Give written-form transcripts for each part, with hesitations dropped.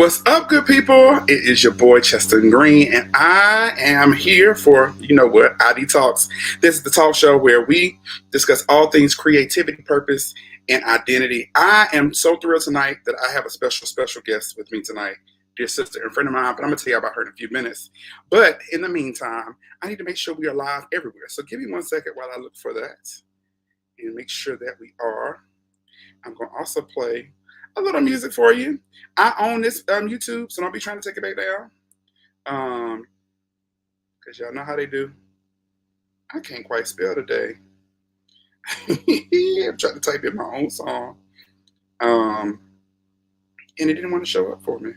What's up, good people? It is your boy Cheston Green, and I am here for, you know what, ID Talks. This is the talk show where we discuss all things creativity, purpose, and identity. I am so thrilled tonight that I have a special guest with me tonight, dear sister and friend of mine, but I'm going to tell you about her in a few minutes. But in the meantime, I need to make sure we are live everywhere. So give me 1 second while I look for that and make sure that we are. I'm going to also play a little music for you. I own this YouTube, so don't be trying to take it back down. Because y'all know how they do. I can't quite spell today. I'm trying to type in my own song. And it didn't want to show up for me.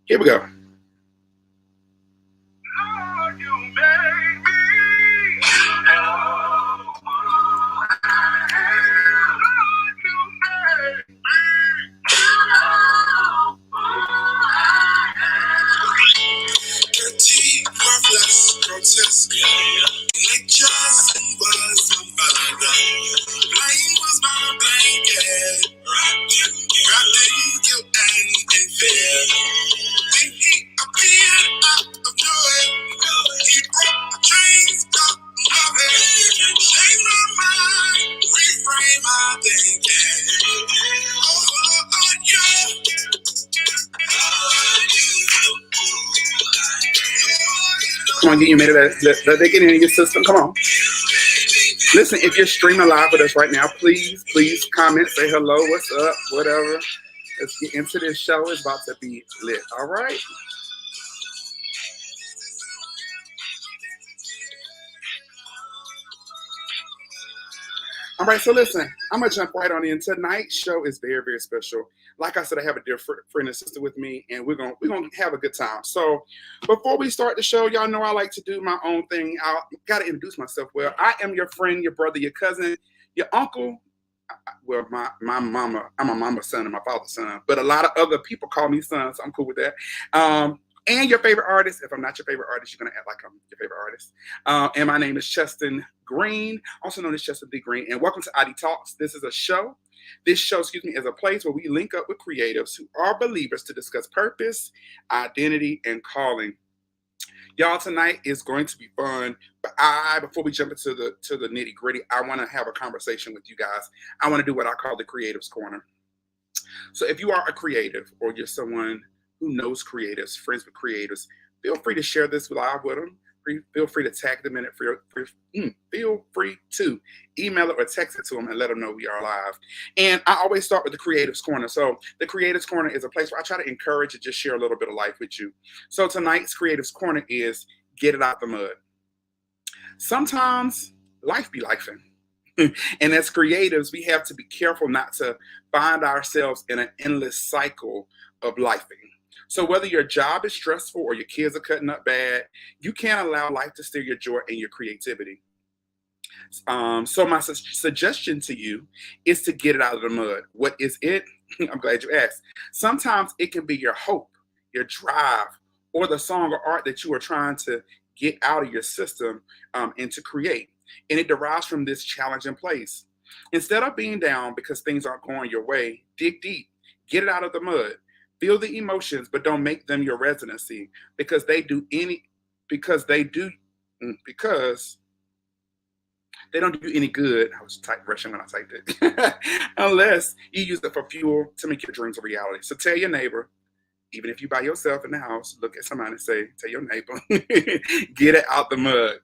Here we go. Lord, you made me. Grotesque. Like Justin was my father. Blame was my blanket. Wrapped in guilt and fear. Then he appeared out of nowhere. He broke the chains of loving. Changed my mind. Reframe my thinking. Come on, get you made it. Let they get in your system. Come on. Listen, if you're streaming live with us right now, please comment, say hello, what's up, whatever. Let's get into this show. It's about to be lit. All right. All right, so listen, I'm going to jump right on in. Tonight's show is very, very special. Like I said, I have a dear friend and sister with me, and we're gonna have a good time. So before we start the show, y'all know I like to do my own thing. I got to introduce myself. Well, I am your friend, your brother, your cousin, your uncle. Well, my mama, I'm my mama's son and my father's son, but a lot of other people call me son, so I'm cool with that. And your favorite artist. If I'm not your favorite artist, you're going to act like I'm your favorite artist. And my name is Cheston Green, also known as Cheston D. Green. And welcome to ID Talks. This is a show. This show, is a place where we link up with creatives who are believers to discuss purpose, identity, and calling. Y'all, tonight is going to be fun. But before we jump into the nitty gritty, I want to have a conversation with you guys. I want to do what I call the Creatives Corner. So if you are a creative or you're someone who knows creatives, friends with creators, feel free to share this live with them. Feel free to tag them in it. Feel free to email it or text it to them and let them know we are live. And I always start with the Creatives Corner. So the Creatives Corner is a place where I try to encourage and just share a little bit of life with you. So tonight's Creatives Corner is get it out the mud. Sometimes life be lifing. And as creatives, we have to be careful not to find ourselves in an endless cycle of lifing. So whether your job is stressful or your kids are cutting up bad, you can't allow life to steal your joy and your creativity. So my suggestion to you is to get it out of the mud. What is it? I'm glad you asked. Sometimes it can be your hope, your drive, or the song or art that you are trying to get out of your system and to create. And it derives from this challenging place. Instead of being down because things aren't going your way, dig deep, get it out of the mud. Feel the emotions, but don't make them your residency because they don't do any good. I was rushing when I typed it. Unless you use it for fuel to make your dreams a reality. So tell your neighbor, even if you're by yourself in the house, look at somebody and say, tell your neighbor, get it out the mud.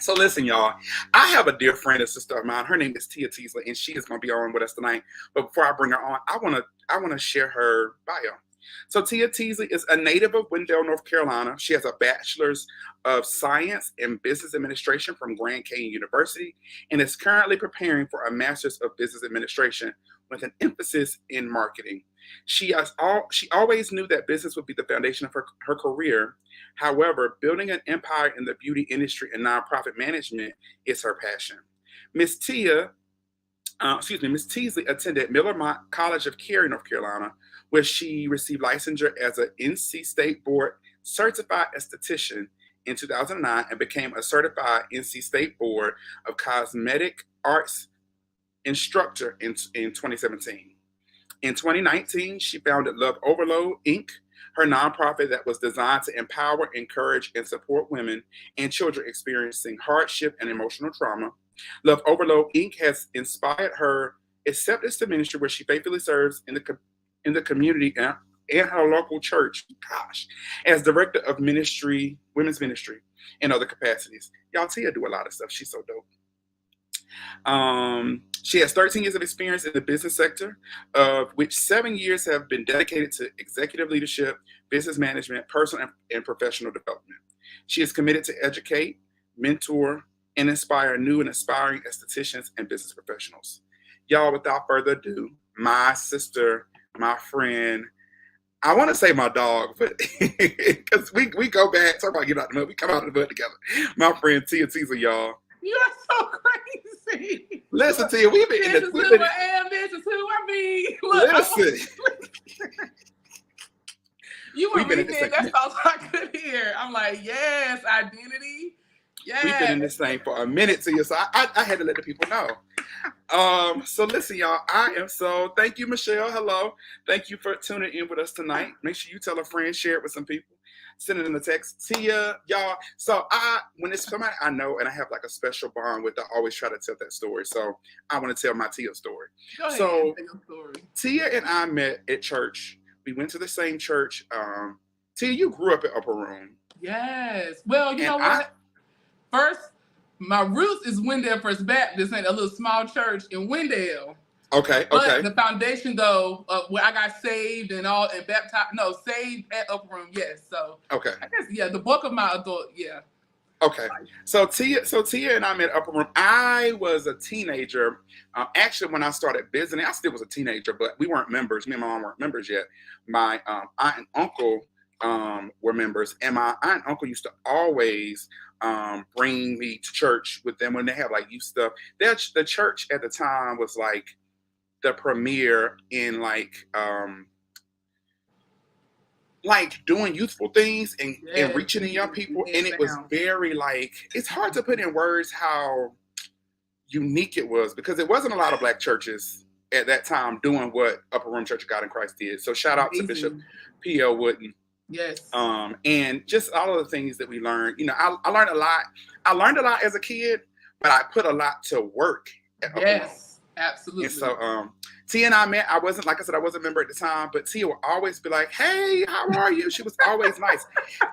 So listen, y'all, I have a dear friend and sister of mine. Her name is Teasley, and she is going to be on with us tonight. But before I bring her on, I want to share her bio. So Teasley is a native of Wendell, North Carolina. She has a bachelor's of science in business administration from Grand Canyon University and is currently preparing for a master's of business administration with an emphasis in marketing. She always knew that business would be the foundation of her career. However, building an empire in the beauty industry and nonprofit management is her passion. Miss Teasley attended Millermont College of Cary, North Carolina, where she received licensure as an NC State Board certified esthetician in 2009 and became a certified NC State Board of Cosmetic Arts instructor in 2017. In 2019, she founded Love Overload Inc., her nonprofit that was designed to empower, encourage, and support women and children experiencing hardship and emotional trauma. Love Overload Inc. has inspired her acceptance to ministry, where she faithfully serves in the community and her local church. Gosh, as director of ministry, women's ministry, and other capacities. Y'all, Tia do a lot of stuff. She's so dope. She has 13 years of experience in the business sector, of which 7 years have been dedicated to executive leadership, business management, personal and professional development. She is committed to educate, mentor, and inspire new and aspiring estheticians and business professionals. Y'all, without further ado, my sister, my friend, I want to say my dog, but because we go back, talk about get out the mud, we come out of the mud together. My friend Tia Teasley, y'all. You are so crazy. Listen, Tia, we've been in the. This is who I am. This is who I mean. Look, listen. You were reading it. That's all I could hear. I'm like, yes, identity. Yes. We've been in this thing for a minute, Tia, so I had to let the people know. So listen, y'all, thank you, Michelle. Hello. Thank you for tuning in with us tonight. Make sure you tell a friend, share it with some people. Send it in the text. Tia, y'all. So when it's somebody I know and I have like a special bond with, I always try to tell that story. So I want to tell my Tia story. Go ahead, so tell your story. Tia and I met at church. We went to the same church. Tia, you grew up at Upper Room. Yes. Well, you know what? First, my roots is Wendell First Baptist, and a little small church in Wendell. Okay. But the foundation, though, where I got saved and baptized, saved at Upper Room, yes. So okay, I guess the bulk of my adult, yeah. Okay, so Tia and I met at Upper Room. I was a teenager. Actually, when I started visiting, I still was a teenager, but we weren't members. Me and my mom weren't members yet. My aunt and uncle were members, and my aunt and uncle used to always bring me to church with them when they have like youth stuff. The church at the time was like the premier in like doing youthful things and reaching the young people. And it was very it's hard to put in words how unique it was, because it wasn't a lot of Black churches at that time doing what Upper Room Church of God in Christ did. So shout out to Bishop P.L. Wooden. Yes. And just all of the things that we learned. You know, I learned a lot. I learned a lot as a kid, but I put a lot to work at Upper Room. Absolutely. And so Tia and I met. I wasn't a member at the time, but Tia would always be like, "Hey, how are you?" She was always nice.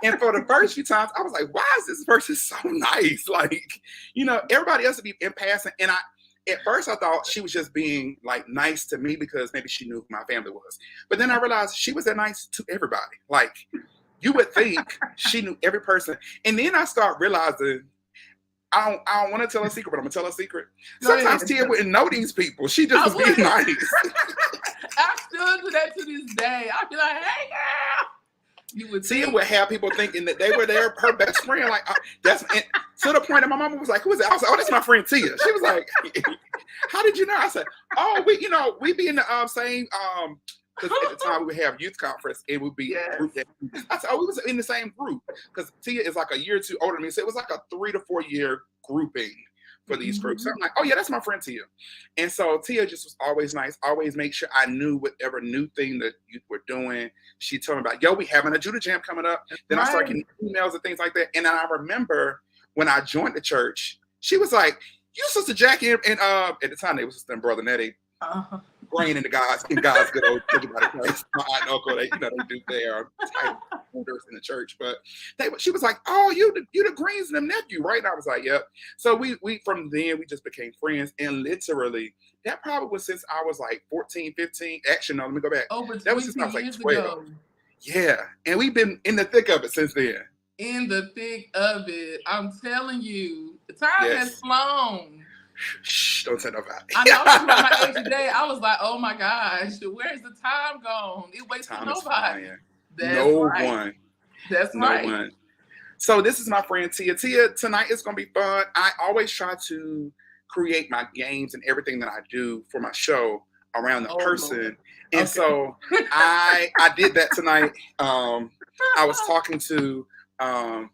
And for the first few times, I was like, "Why is this person so nice?" Like, you know, everybody else would be in passing. And at first I thought she was just being like nice to me because maybe she knew who my family was. But then I realized she was that nice to everybody. Like, you would think she knew every person. And then I start realizing, I don't want to tell a secret, but I'm gonna tell a secret. Sometimes Tia wouldn't know these people. She just was being nice. I still do that to this day. I'd be like, "Hey, girl." Tia would have people thinking that they were her best friend. Like to the point that my mama was like, "Who is that?" I was like, "Oh, that's my friend Tia." She was like, "How did you know?" I said, "Oh, we be in the same because at the time we would have youth conference, it would be a group that I said, we was in the same group because Tia is like a year or two older than me, so it was like a 3 to 4 year grouping for these groups. So I'm like, oh yeah, that's my friend Tia. And so Tia just was always nice, always make sure I knew whatever new thing that you were doing. She told me about, we having a Judah Jam coming up. Then I started getting emails and things like that. And then I remember when I joined the church, she was like, "You Sister Jackie," and at the time they was Sister and Brother Nettie. Brain in God's good old place. My aunt and uncle, they do their title holders in the church, but she was like, "Oh, you the Greens and them nephew, right?" And I was like, "Yep." So we from then we just became friends, and literally that probably was since I was like 14, 15. Actually, no, let me go back. That was since I was like 12. Ago. Yeah, and we've been in the thick of it since then. In the thick of it, I'm telling you, the time has flown. Shh, don't tell nobody. I know, I was my age today. I was like, oh my gosh, where's the time gone? It waits for nobody. No one. That's right. No one. So this is my friend Tia. Tia, tonight is going to be fun. I always try to create my games and everything that I do for my show around the person. Lord. And so I did that tonight. I was talking to, I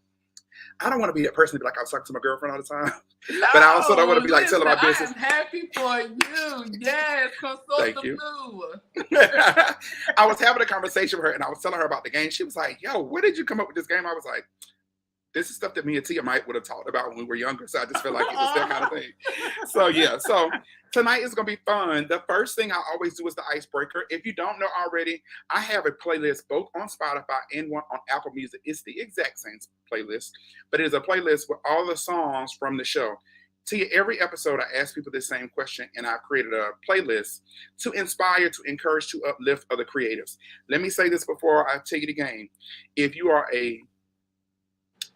don't want to be that person to be like, I was talking to my girlfriend all the time. No, But I also don't want to be like telling my listen, business. I am happy for you. Yes, consult Thank the you. blue. I was having a conversation with her and I was telling her about the game. She was like, yo, where did you come up with this game? I was like, this is stuff that me and Tia might would have talked about when we were younger. So I just feel like it was that kind of thing. So yeah, so tonight is going to be fun. The first thing I always do is the icebreaker. If you don't know already, I have a playlist both on Spotify and one on Apple Music. It's the exact same playlist, but it is a playlist with all the songs from the show. Tia, every episode I ask people the same question, and I've created a playlist to inspire, to encourage, to uplift other creatives. Let me say this before I tell you the game. If you are a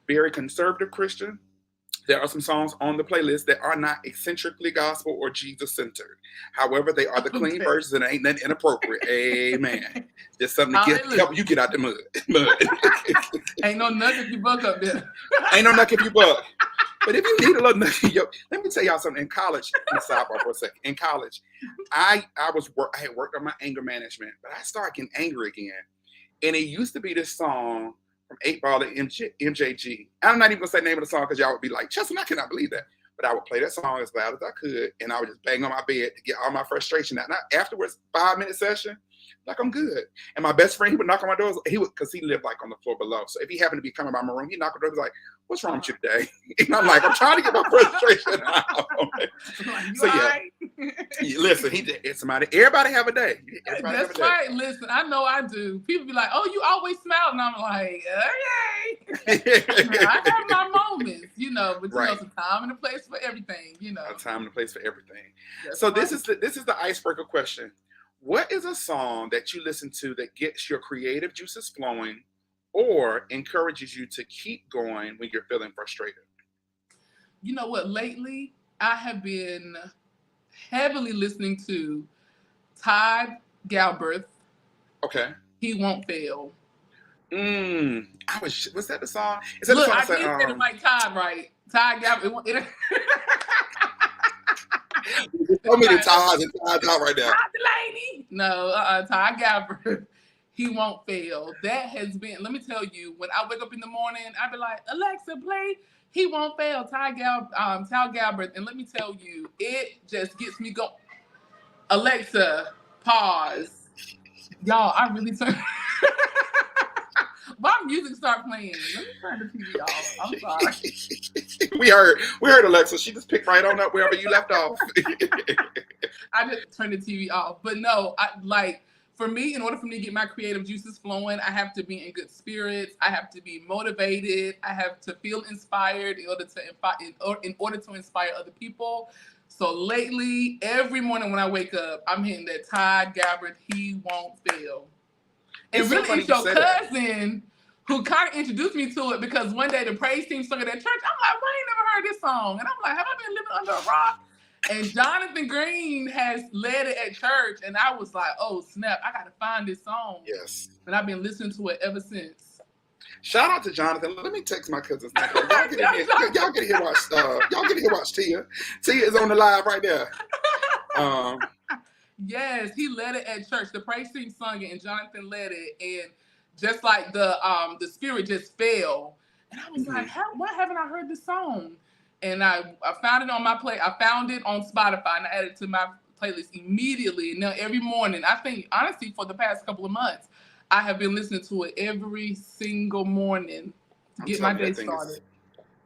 very conservative Christian, there are some songs on the playlist that are not eccentrically gospel or Jesus centered. However, they are the clean versions and ain't nothing inappropriate. Amen. Just something to help you get out the mud. Ain't no nugget if you buck up there. Ain't no nugget if you buck. But if you need a little nugget, let me tell y'all something. In college, sidebar for a second. In college, I had worked on my anger management, but I started getting angry again. And it used to be this song from 8 Ball and MJG. I'm not even gonna say the name of the song because y'all would be like, Chesson, I cannot believe that. But I would play that song as loud as I could, and I would just bang on my bed to get all my frustration out. And afterwards, 5-minute session, like I'm good. And my best friend, he would knock on my door. Because he lived like on the floor below. So if he happened to be coming by my room, he'd knock on the door. He's like, "What's wrong with you today?" And I'm like, "I'm trying to get my frustration out." So yeah, listen, he did. Somebody, everybody have a day. That's right. Listen, I know I do. People be like, "Oh, you always smile," and I'm like, "Okay." I have my moments, but there's a time and a place for everything, A time and a place for everything. So this is the icebreaker question. What is a song that you listen to that gets your creative juices flowing or encourages you to keep going when you're feeling frustrated? You know what? Lately, I have been heavily listening to Todd Galbraith. Okay. He Won't Fail. Was that the song? Is that Look, the song I did say the right Todd right. Todd Galbraith. So many Todd's and Todd's out right now. Todd Delaney. No, Todd Galbraith. He Won't Fail. That has been, let me tell you, when I wake up in the morning, I be like, Alexa, play He Won't Fail, Todd Galbraith. And let me tell you, it just gets me going. Alexa, pause. Y'all, I really turn. My music start playing. Let me turn the TV off. I'm sorry. We heard Alexa. She just picked right on up wherever you left off. I just turned the TV off. But no, for me, in order for me to get my creative juices flowing, I have to be in good spirits. I have to be motivated. I have to feel inspired in order to inspire other people. So lately, every morning when I wake up, I'm hitting that Todd Galbraith, He Won't Fail. And really, it's your cousin who kind of introduced me to it because one day the praise team sung it at church. I'm like, I ain't never heard this song. And I'm like, have I been living under a rock? And Jonathan Green has led it at church. And I was like, oh, snap, I got to find this song. Yes. And I've been listening to it ever since. Shout out to Jonathan. Let me text my cousins. Y'all get here watch Tia. Tia is on the live right there. Yes, he led it at church. The praise team sung it, and Jonathan led it, and just like the spirit just fell. And I was like, why haven't I heard this song? And I found it on I found it on Spotify, and I added it to my playlist immediately. And now every morning, I think honestly for the past couple of months, I have been listening to it every single morning to get my day started.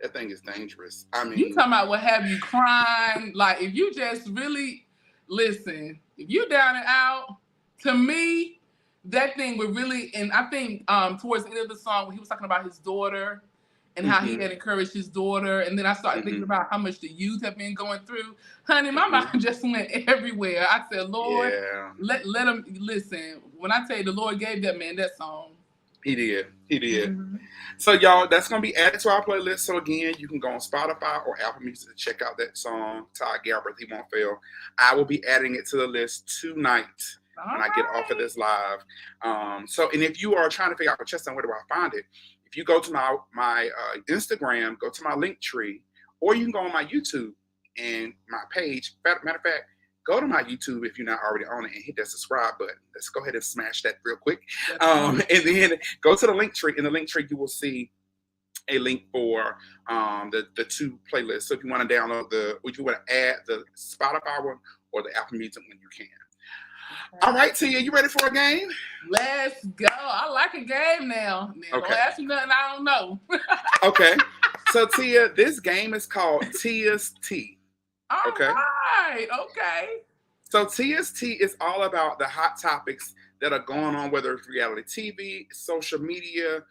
That thing is dangerous. I mean, you talking about what have you crying? Like if you just really listen. If you down and out, to me, that thing would really, and I think towards the end of the song, when he was talking about his daughter and how he had encouraged his daughter, and then I started thinking about how much the youth have been going through. Honey, my mind just went everywhere. I said, Lord, let him listen. When I tell you the Lord gave that man that song. He did. So y'all, that's going to be added to our playlist. So again, you can go on Spotify or Apple Music to check out that song, Todd Galbraith, He Won't Fail. I will be adding it to the list tonight when I get off of this live. And if you are trying to figure out, Chesson, where do I find it? If you go to my Instagram, go to my link tree, or you can go on my YouTube and my page. Matter of fact, go to my YouTube if you're not already on it and hit that subscribe button. Let's go ahead and smash that real quick. And then go to the link tree. In the link tree, you will see a link for the two playlists. So if you want to download if you want to add the Spotify one or the Apple Music one, you can. All right, Tia, you ready for a game? Let's go. I like a game now. Okay. Don't ask me nothing I don't know. Okay. So, Tia, this game is called Tia's Tea. All right. Okay. So, Tia's Tea is all about the hot topics that are going on, whether it's reality TV, social media,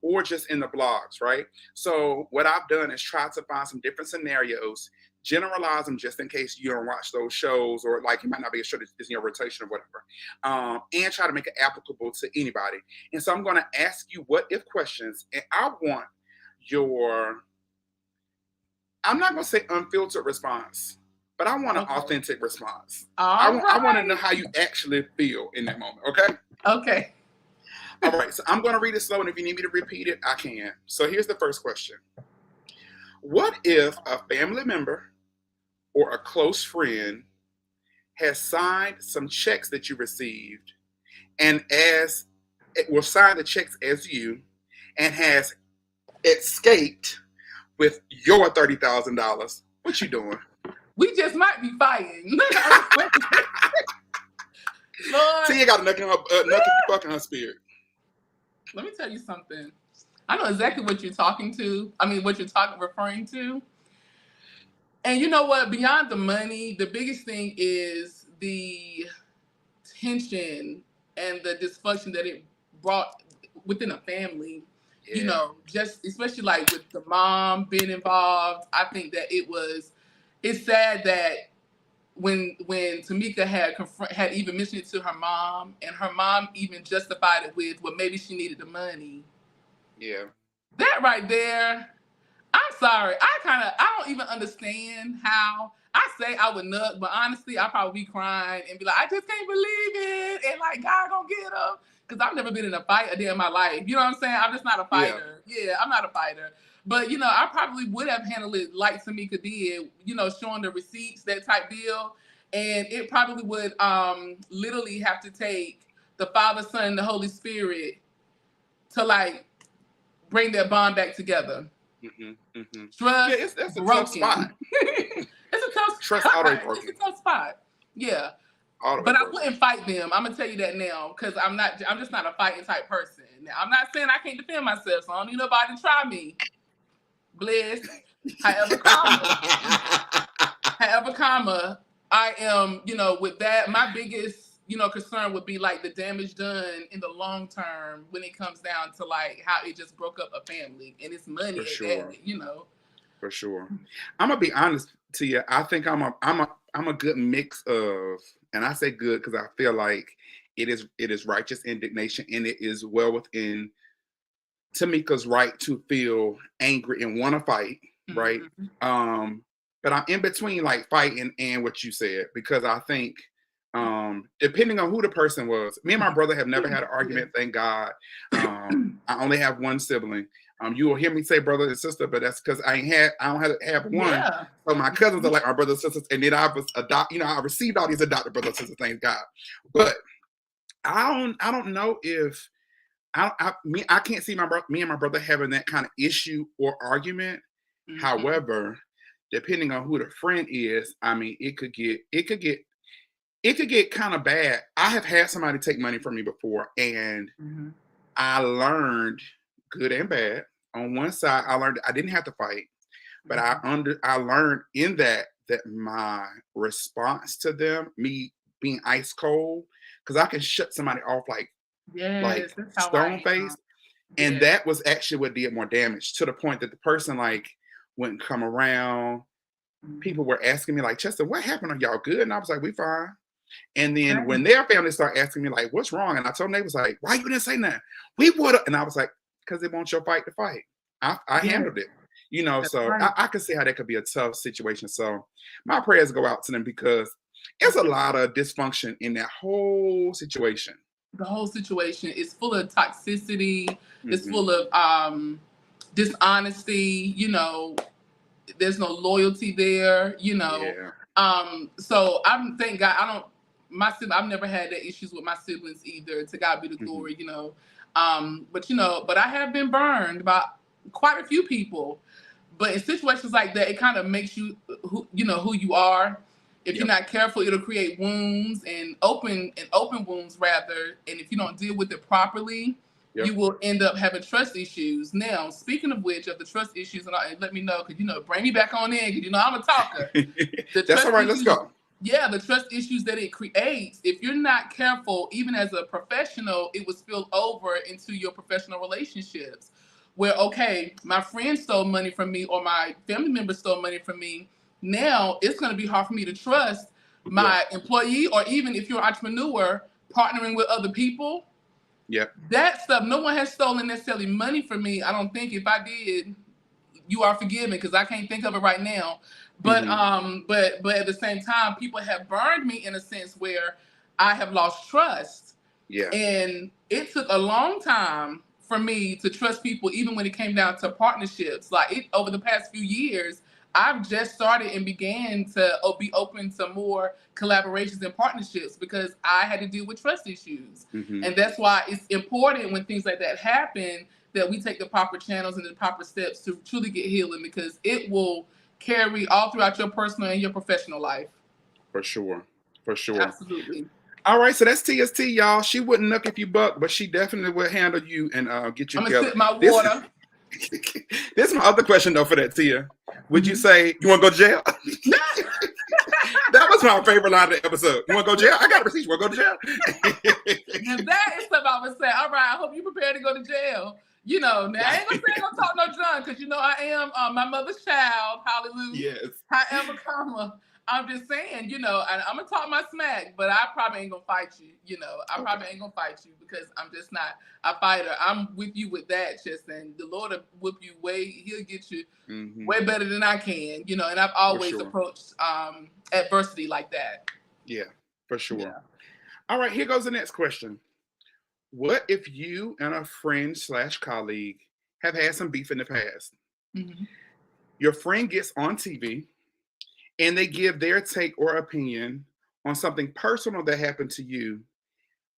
or just in the blogs, right? So, what I've done is try to find some different scenarios, generalize them just in case you don't watch those shows, or like it might not be a show that's in your rotation or whatever, and try to make it applicable to anybody. And so I'm going to ask you what if questions, and I want I'm not going to say unfiltered response, but I want an authentic response. I want to know how you actually feel in that moment, okay? Okay. All right, so I'm going to read it slow, and if you need me to repeat it, I can. So here's the first question. What if a family member or a close friend has signed some checks that you received, and as it will sign the checks as you, and has escaped with your $30,000? What you doing? We just might be fighting. Lord. See, you got a nothing you fucking her spirit. Let me tell you something. I know exactly what you're talking to. I mean, what you're referring to. And you know what? Beyond the money, the biggest thing is the tension and the dysfunction that it brought within a family. Yeah. You know, just especially like with the mom being involved. I think that it's sad that when Tamika had even mentioned it to her mom, and her mom even justified it with, well, maybe she needed the money. Yeah. That right there, I'm sorry. I don't even understand how. I say I would nut, but honestly, I'd probably be crying and be like, I just can't believe it. And like, God gonna get her. Because I've never been in a fight a day in my life. You know what I'm saying? I'm just not a fighter. Yeah, I'm not a fighter. But, you know, I probably would have handled it like Tamika did, you know, showing the receipts, that type deal. And it probably would literally have to take the Father, Son, and the Holy Spirit to, like, bring that bond back together. Mm-hmm, mm-hmm. Trust, yeah, that's a tough spot. It's a tough Trust spot. broken. It's a tough spot. Yeah. But I wouldn't fight them. I'm gonna tell you that now, because I'm just not a fighting type person. Now, I'm not saying I can't defend myself, so I don't need nobody to try me. Bliss. However, I am, you know, with that, my biggest, you know, concern would be like the damage done in the long term when it comes down to like how it just broke up a family, and it's money at that, you know. For sure. I'm gonna be honest to you. I think I'm a good mix of, and I say good because I feel like it is righteous indignation, and it is well within Tamika's right to feel angry and want to fight, right? But I'm in between like fighting and what you said, because I think depending on who the person was, me and my brother have never had an argument, thank God. I only have one sibling. You will hear me say brother and sister, but that's because I don't have one. Yeah. So my cousins are like our brothers and sisters, and then I was I received all these adopted brothers and sisters, thank God. But I don't know if I can't see me and my brother having that kind of issue or argument. Mm-hmm. However, depending on who the friend is, I mean, it could get kind of bad. I have had somebody take money from me before, and I learned good and bad. On one side, I learned I didn't have to fight, but I learned in that my response to them, me being ice cold, because I can shut somebody off like stone face, and that was actually what did more damage, to the point that the person like wouldn't come around. People were asking me like, Chester, what happened? Are y'all good? And I was like, we fine. And then when their family started asking me like, what's wrong? And I told them, they was like, why you didn't say nothing? We would have. And I was like, because they want your fight to fight. I handled it, you know. That's so right. I can see how that could be a tough situation. So my prayers go out to them, because there's a lot of dysfunction in that whole situation. The whole situation is full of toxicity. It's full of dishonesty. You know, there's no loyalty there. You know. Yeah. So thank God I've never had that issues with my siblings either. To God be the glory. You know. But I have been burned by quite a few people. But in situations like that, it kind of makes you who you are. If you're not careful, it'll create wounds and open wounds rather. And if you don't deal with it properly, you will end up having trust issues. Now, speaking of which, of the trust issues, and let me know, because bring me back on in, because I'm a talker. That's all right. Let's go. Yeah, the trust issues that it creates, if you're not careful, even as a professional, it will spill over into your professional relationships. Where, okay, my friend stole money from me or my family member stole money from me. Now it's going to be hard for me to trust my employee, or even if you're an entrepreneur, partnering with other people. Yeah. That stuff, no one has stolen necessarily money from me. I don't think. If I did, you are forgiven, because I can't think of it right now. But but at the same time, people have burned me in a sense where I have lost trust. Yeah. And it took a long time for me to trust people, even when it came down to partnerships. Over the past few years, I've just started and began to be open to more collaborations and partnerships, because I had to deal with trust issues. And that's why it's important when things like that happen, that we take the proper channels and the proper steps to truly get healing, because it will carry all throughout your personal and your professional life. For sure. For sure. Absolutely. All right, so that's TST, y'all. She wouldn't look if you buck, but she definitely will handle you and get you I'm together. gonna sip my water. This is my other question though for that, Tia. Would you say you want to go to jail? That was my favorite line of the episode. You want to go to jail? I got a receipt. You want to go to jail? And that is stuff I would say. All right, I hope you're prepared to go to jail. Now I ain't gonna say I'm gonna talk no junk, because I am my mother's child. Hallelujah. Yes. However, I'm just saying, and I'm gonna talk my smack, but I probably ain't gonna fight you. I probably ain't gonna fight you, because I'm just not a fighter. I'm with you with that, just and the Lord will whip you He'll get you way better than I can. And I've always approached adversity like that. Yeah, for sure. Yeah. All right, here goes the next question. What if you and a friend / colleague have had some beef in the past? Your friend gets on TV and they give their take or opinion on something personal that happened to you,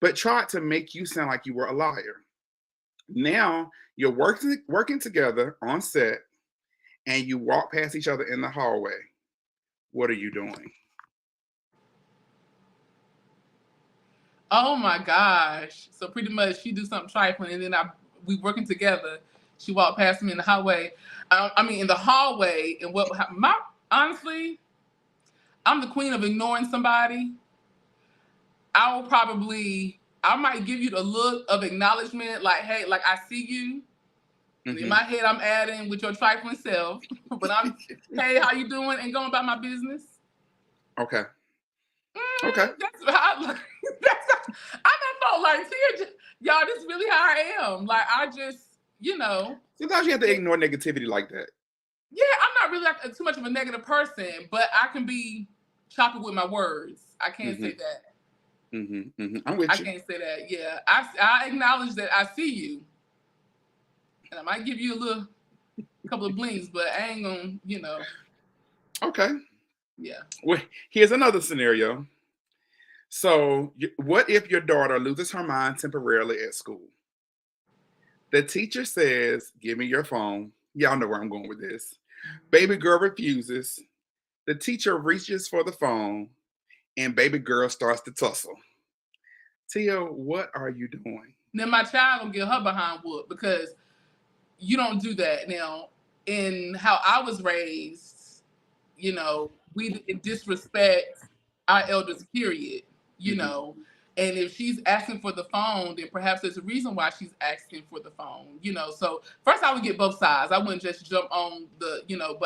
but tried to make you sound like you were a liar. Now you're working together on set and you walk past each other in the hallway. What are you doing? Oh my gosh. So pretty much she do something trifling, and then we working together. She walked past me in the hallway. In the hallway, and honestly, I'm the queen of ignoring somebody. I might give you the look of acknowledgement, like, hey, like I see you. And in my head, I'm adding with your trifling self, but hey, how you doing? And going about my business. Okay. Okay. That's how I felt like, y'all, this is really how I am. Like, I just, Sometimes you have to ignore negativity like that. Yeah, I'm not really like too much of a negative person, but I can be choppy with my words. I can't say that. I'm with you. I can't say that. Yeah, I acknowledge that I see you, and I might give you a couple of blinks, but I ain't gonna, Okay. Yeah. Well, here's another scenario. So, what if your daughter loses her mind temporarily at school? The teacher says, "Give me your phone." Y'all know where I'm going with this. Baby girl refuses. The teacher reaches for the phone, and baby girl starts to tussle. Tia, what are you doing? Then my child will get her behind whooped, because you don't do that. Now, in how I was raised, we disrespect our elders, period. And if she's asking for the phone, then perhaps there's a reason why she's asking for the phone. So first I would get both sides. I wouldn't just jump on but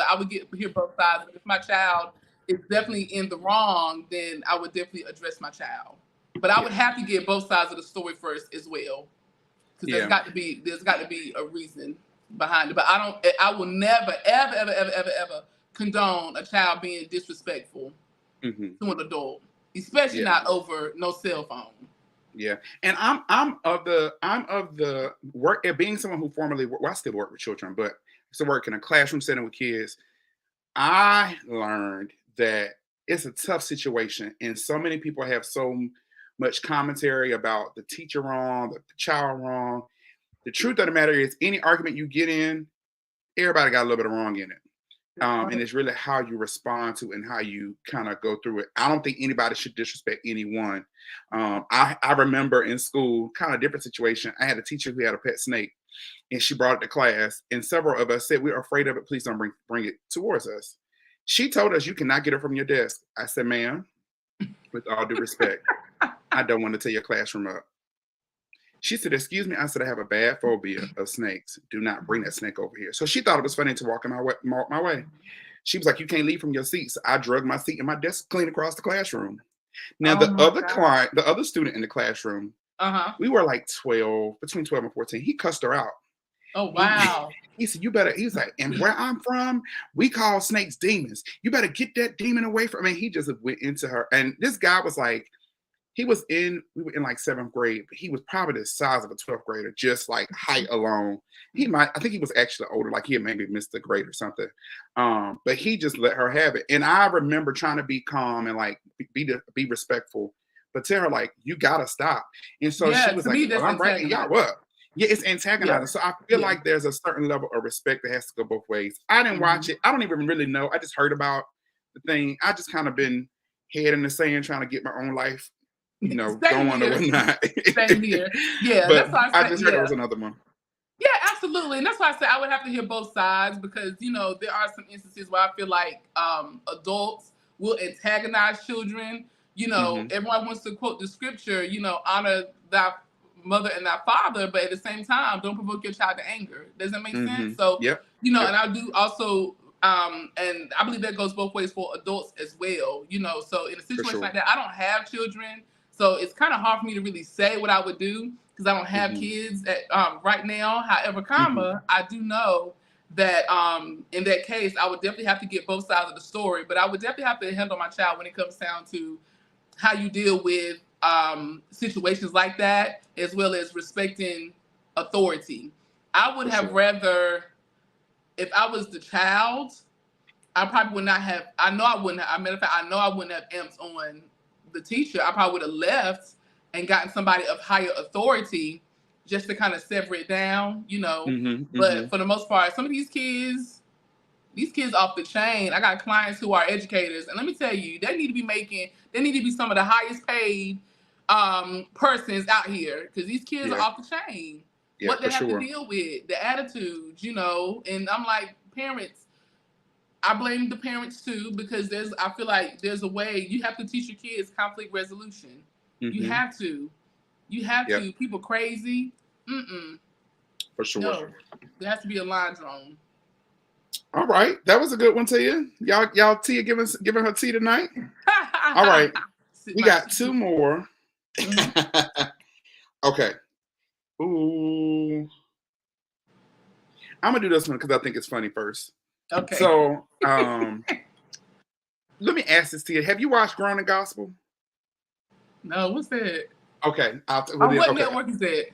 I would hear both sides. If my child is definitely in the wrong, then I would definitely address my child. But I would have to get both sides of the story first as well, because there's got to be a reason behind it. But I will never, ever, ever, ever, ever, ever condone a child being disrespectful to an adult, especially not over no cell phone. Yeah, and I'm of the work at being someone who formerly I still work with children, but I used to work in a classroom setting with kids. I learned that it's a tough situation, and so many people have so much commentary about the teacher wrong, the child wrong. The truth of the matter is, any argument you get in, everybody got a little bit of wrong in it. And it's really how you respond to and how you kind of go through it. I don't think anybody should disrespect anyone. I remember in school, kind of different situation. I had a teacher who had a pet snake, and she brought it to class, and several of us said, "We're afraid of it. Please don't bring it towards us." She told us, "You cannot get it from your desk." I said, "Ma'am, with all due respect, I don't want to tear your classroom up." She said, "Excuse me." I said, "I have a bad phobia of snakes. Do not bring that snake over here." So she thought it was funny to walk in my way. She was like, "You can't leave from your seat." So I drug my seat and my desk clean across the classroom. Now, the other client, the other student in the classroom, we were like 12, between 12 and 14. He cussed her out. Oh, wow. He said, "You better," he's like, "And where I'm from, we call snakes demons. You better get that demon away from me." He just went into her. And this guy was like, we were in like 7th grade, but he was probably the size of a 12th grader, just like height alone. I think he was actually older, like he had maybe missed a grade or something. But he just let her have it. And I remember trying to be calm and like be respectful, but tell her like, "You gotta stop." And so she was like, "Well, I'm breaking y'all up." Yeah, it's antagonizing. So I feel like there's a certain level of respect that has to go both ways. I didn't watch it. I don't even really know. I just heard about the thing. I just kind of been head in the sand trying to get my own life, going or whatnot. Same here. Yeah, but that's why I just heard it was another one. Yeah, absolutely. And that's why I said I would have to hear both sides because, there are some instances where I feel like adults will antagonize children. Everyone wants to quote the scripture, honor thy mother and thy father, but at the same time, don't provoke your child to anger. Does that make sense? So, and I do also, and I believe that goes both ways for adults as well, so in a situation like that, I don't have children. So it's kind of hard for me to really say what I would do because I don't have kids right now. However, I do know that in that case, I would definitely have to get both sides of the story, but I would definitely have to handle my child when it comes down to how you deal with situations like that, as well as respecting authority. I would have rather, if I was the child, I probably would not have, I know I wouldn't have, I know I wouldn't have amped on the teacher. I probably would have left and gotten somebody of higher authority just to kind of sever it down, But for the most part, some of these kids off the chain. I got clients who are educators, and let me tell you, they need to be some of the highest paid persons out here because these kids are off the chain. What they have to deal with, the attitudes, and I'm like, parents, I blame the parents too because I feel like there's a way you have to teach your kids conflict resolution. You have to. People crazy. For sure. No, there has to be a line drawn. All right, that was a good one, Tia. Y'all, Tia giving her tea tonight. All right, we got two more. Okay. Ooh, I'm gonna do this one because I think it's funny first. Okay. So, let me ask this, Tia. Have you watched Growing in Gospel? No, what's that? Okay. What network is that?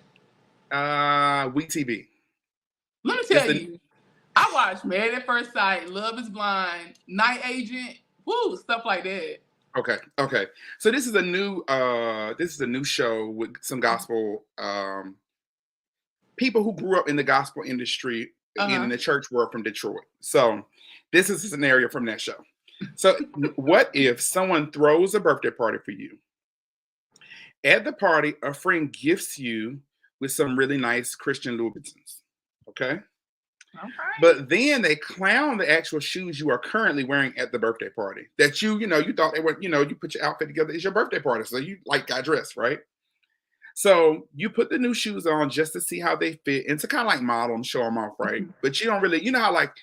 WeTV. Let me tell you, I watched Married at First Sight, Love is Blind, Night Agent, stuff like that. Okay. So this is a new show with some gospel people who grew up in the gospel industry and in the church world from Detroit. So this is a scenario from that show. So what if someone throws a birthday party for you? At the party, a friend gifts you with some really nice Christian Louboutins. Okay. But then they clown the actual shoes you are currently wearing at the birthday party that you thought they were, you put your outfit together. It's your birthday party. So you got dressed, right? So you put the new shoes on just to see how they fit and to kind of like model and show them off, right? But you don't really, how like,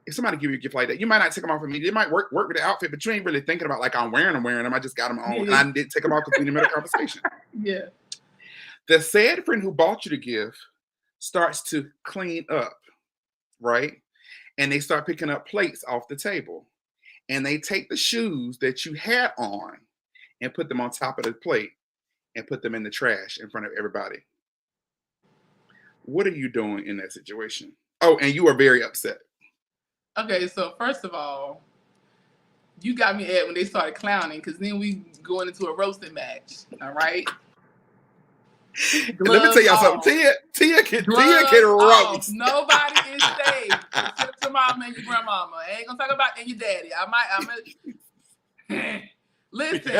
if somebody give you a gift like that, you might not take them off for me. It might work with the outfit, but you ain't really thinking about like, I'm wearing them. I just got them on and I didn't take them off because we in the middle of conversation. Yeah. The sad friend who bought you the gift starts to clean up. Right? And they start picking up plates off the table. And they take the shoes that you had on and put them on top of the plate and put them in the trash in front of everybody. What are you doing in that situation? Oh, and you are very upset. Okay, so first of all, you got me at when they started clowning because then we going into a roasting match. All right. Let me tell y'all something. Tia can roast. Nobody this stage, except your mama and your grandmama. I ain't gonna talk about and your daddy. Listen,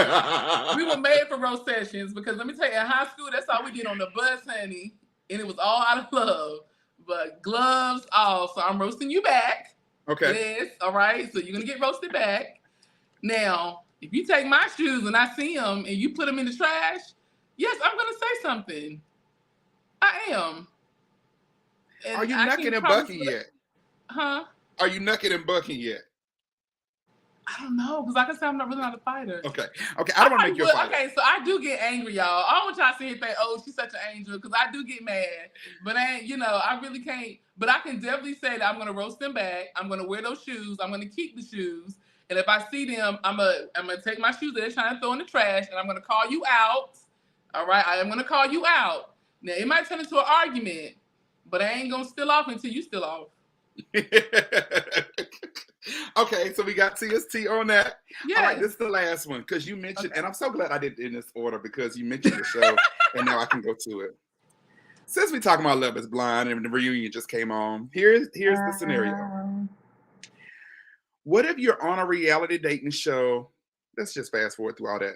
we were made for roast sessions because let me tell you, in high school, that's all we did on the bus, honey. And it was all out of love. But gloves off. So I'm roasting you back. Okay. Yes, all right. So you're going to get roasted back. Now, if you take my shoes and I see them and you put them in the trash, yes, I'm going to say something. I am. And are you knucking and bucking yet? Huh? Are you knucking and bucking yet? I don't know, because like I said, I'm not really not a fighter. Okay. I don't want to make you a fighter. Okay, so I do get angry, y'all. I don't want y'all to sit here and think, oh, she's such an angel, because I do get mad. But I really can't. But I can definitely say that I'm going to roast them back. I'm going to wear those shoes. I'm going to keep the shoes. And if I see them, I'm gonna take my shoes that they're trying to throw in the trash, and I'm going to call you out. All right? I am going to call you out. Now, it might turn into an argument, but I ain't going to steal off until you steal off. Okay, so we got TST on that. Yes. All right, this is the last one because you mentioned, and I'm so glad I did it in this order because you mentioned the show, and now I can go to it. Since we talking about Love Is Blind and the reunion just came on, here's the scenario. What if you're on a reality dating show? Let's just fast forward through all that.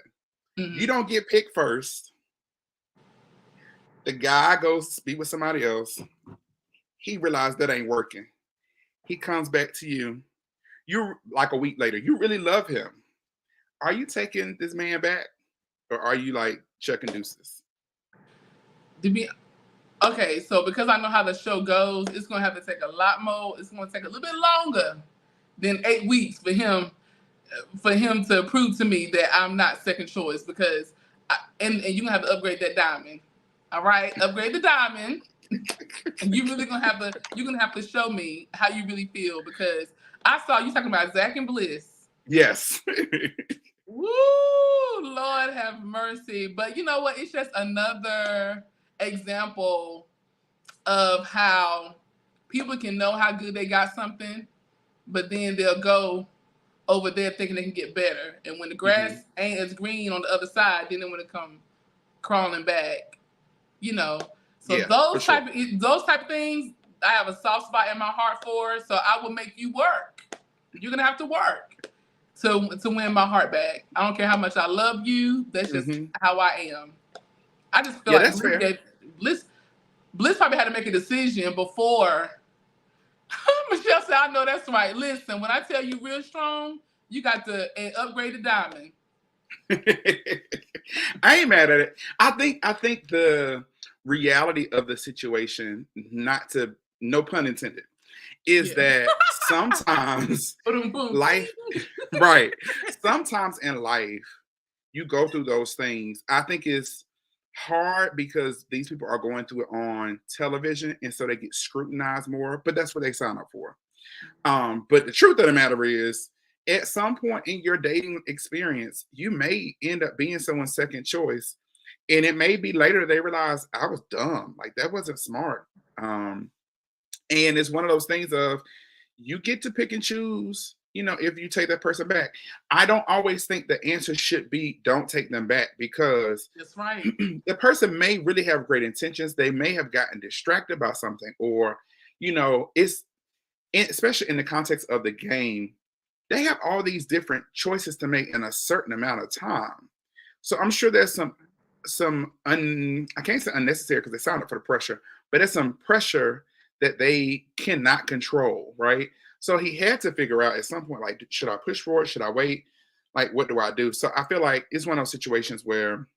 Mm-hmm. You don't get picked first. The guy goes to be with somebody else. He realized that ain't working. He comes back to you. You're like a week later. You really love him. Are you taking this man back? Or are you like chucking deuces? Okay, so because I know how the show goes, it's going to have to take a lot more. It's going to take a little bit longer than 8 weeks for him to prove to me that I'm not second choice because and you're going to have to upgrade that diamond. All right? Upgrade the diamond. And you're gonna have to show me how you really feel because I saw you talking about Zach and Bliss. Yes. Woo, Lord have mercy. But you know what? It's just another example of how people can know how good they got something, but then they'll go over there thinking they can get better. And when the grass ain't as green on the other side, then they want to come crawling back. So yeah, those type of things, I have a soft spot in my heart for. So I will make you work. You're gonna have to work to win my heart back. I don't care how much I love you. That's just how I am. I just feel like Bliss probably had to make a decision before. Michelle said, "I know that's right. Listen, when I tell you real strong, you got to upgrade the diamond." I ain't mad at it. I think the reality of the situation, no pun intended, is that sometimes life, right? Sometimes in life, you go through those things. I think it's hard because these people are going through it on television, and so they get scrutinized more. But that's what they sign up for. But the truth of the matter is, at some point in your dating experience, you may end up being someone's second choice. And it may be later they realize I was dumb. Like that wasn't smart. And it's one of those things of you get to pick and choose, if you take that person back. I don't always think the answer should be don't take them back because that's right. The person may really have great intentions. They may have gotten distracted by something or, especially in the context of the game, they have all these different choices to make in a certain amount of time. So I'm sure there's I can't say unnecessary because they signed up for the pressure, but there's some pressure that they cannot control, right? So he had to figure out at some point, like, should I push for it? Should I wait? Like, what do I do? So I feel like it's one of those situations where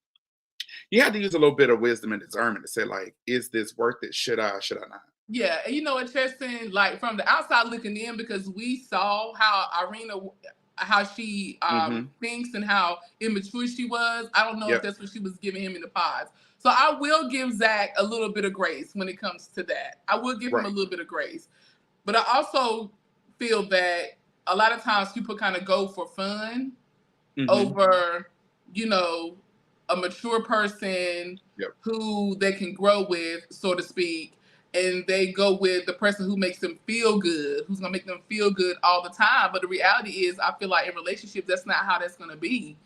you have to use a little bit of wisdom and discernment to say, like, is this worth it? Should I not? Yeah, and what, Tristan, like from the outside looking in, because we saw how she thinks and how immature she was. I don't know if that's what she was giving him in the pods. So I will give Zach a little bit of grace when it comes to that. I will give him a little bit of grace. But I also feel that a lot of times people kind of go for fun over, a mature person who they can grow with, so to speak. And they go with the person who makes them feel good, who's going to make them feel good all the time. But the reality is, I feel like in relationships, that's not how that's going to be.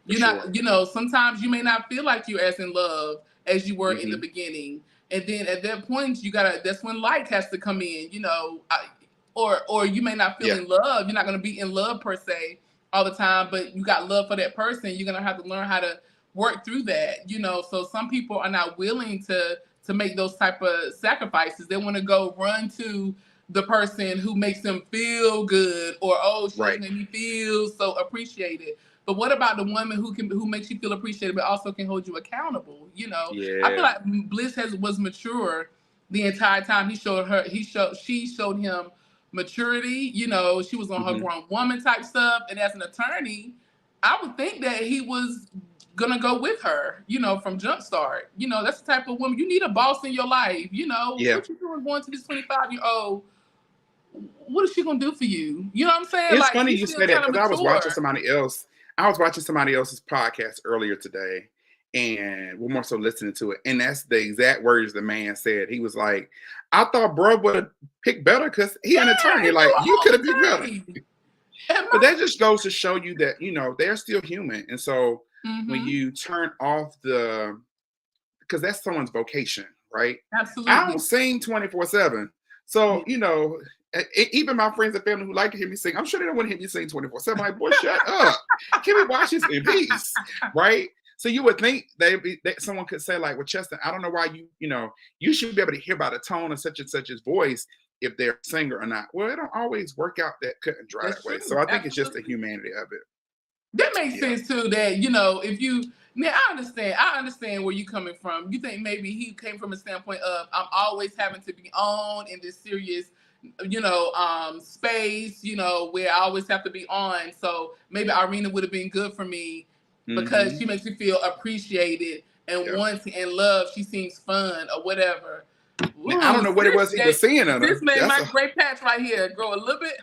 For You're sure. not, you know, sometimes you may not feel like you're as in love as you were in the Mm-hmm. beginning. And then at that point, that's when light has to come in, you know, or you may not feel Yeah. in love. You're not going to be in love per se all the time, but you got love for that person. You're going to have to learn how to work through that, you know. So some people are not willing to make those type of sacrifices. They want to go run to the person who makes them feel good, or oh, she just Right. made me feel so appreciated. But what about the woman who makes you feel appreciated but also can hold you accountable? You know, I feel Yeah. like Bliss was mature the entire time. She showed him maturity. You know, she was on her Mm-hmm. grown woman type stuff. And as an attorney, I would think that he was gonna go with her, you know, from Jumpstart. You know, that's the type of woman you need a boss in your life. You know, Yeah. what you doing going to this 25-year-old? What is she gonna do for you? You know what I'm saying? It's Like funny she's you still say that kind of because I was watching mature. somebody else. I was watching somebody else's podcast earlier today, and we're more so listening to it. And that's the exact words the man said. He was like, "I thought bro would have picked better because he an Yeah, attorney. and Like you a you whole could have picked better." attorney. And But that just goes to show you that they're still human, and so when mm-hmm, you turn off because that's someone's vocation, right? I don't absolutely. sing 24/7. So, even my friends and family who like to hear me sing, I'm sure they don't want to hear me sing 24/7. I'm like, boy, shut up. Can we watch this in peace? Right? So you would think that someone could say, like, well, Chester, I don't know why you should be able to hear by the tone of such and such's voice if they're a singer or not. Well, it don't always work out that cut and dry That's that way. true. So I think it's just the Absolutely. humanity of it. That makes Yeah. sense too. That you know, if you now I understand. I understand where you coming from. You think maybe he came from a standpoint of I'm always having to be on in this serious, space. You know, where I always have to be on. So maybe Irina would have been good for me because Mm-hmm. she makes me feel appreciated and Yeah. wanted and loved. She seems fun or whatever. Now I don't Ooh, know what it was he was seeing in sis her. made That's my a gray patch right here grow a little bit,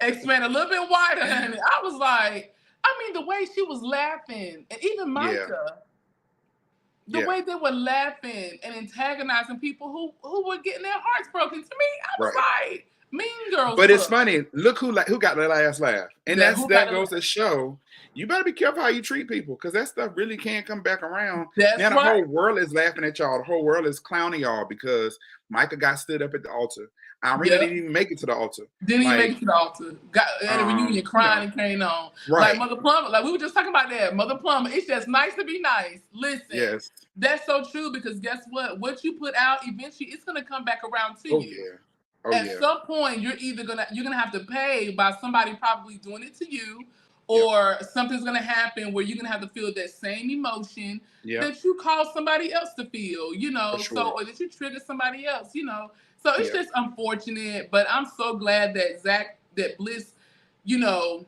expand a little bit wider, honey. I was like, I mean, the way she was laughing, and even yeah, Micah, the yeah, way they were laughing and antagonizing people who were getting their hearts broken. To me, I was right. like, Mean Girls But it's book. funny. Look who got the last laugh, and The who got that to goes to show you better be careful how you treat people because that stuff really can come back around. That's Now the whole right. world is laughing at y'all. The whole world is clowning y'all because Micah got stood up at the altar. Irina Yep. didn't even make it to the altar. Didn't even make Like, it to the altar. Got at a reunion crying and came on. Like right? Mother Plumber, like we were just talking about that. Mother Plumber, it's just nice to be nice. Listen, Yes. that's so true because guess what? What you put out, eventually it's gonna come back around to Oh you. yeah. Oh At yeah. some point, you're gonna have to pay by somebody probably doing it to you, Yep. or something's gonna happen where you're gonna have to feel that same emotion Yep. that you caused somebody else to feel, For so sure. or that you triggered somebody else. So it's Yeah. just unfortunate, but I'm so glad that Bliss, you know,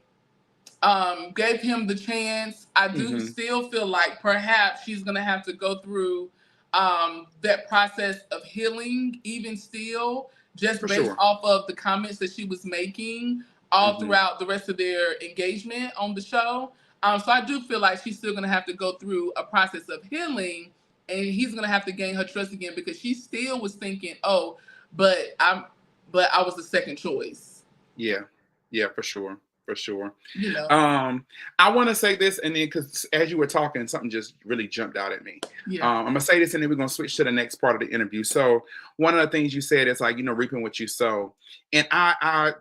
gave him the chance. I do Mm-hmm. still feel like perhaps she's gonna have to go through that process of healing, even still, just For based sure. off of the comments that she was making all Mm-hmm. throughout the rest of their engagement on the show. So I do feel like she's still gonna have to go through a process of healing, and he's gonna have to gain her trust again because she still was thinking, oh, but I was the second choice. Yeah. Yeah. For sure. For sure. You know. I want to say this, and then because as you were talking, something just really jumped out at me. Yeah. I'm gonna say this, and then we're gonna switch to the next part of the interview. So one of the things you said is like reaping what you sow, and I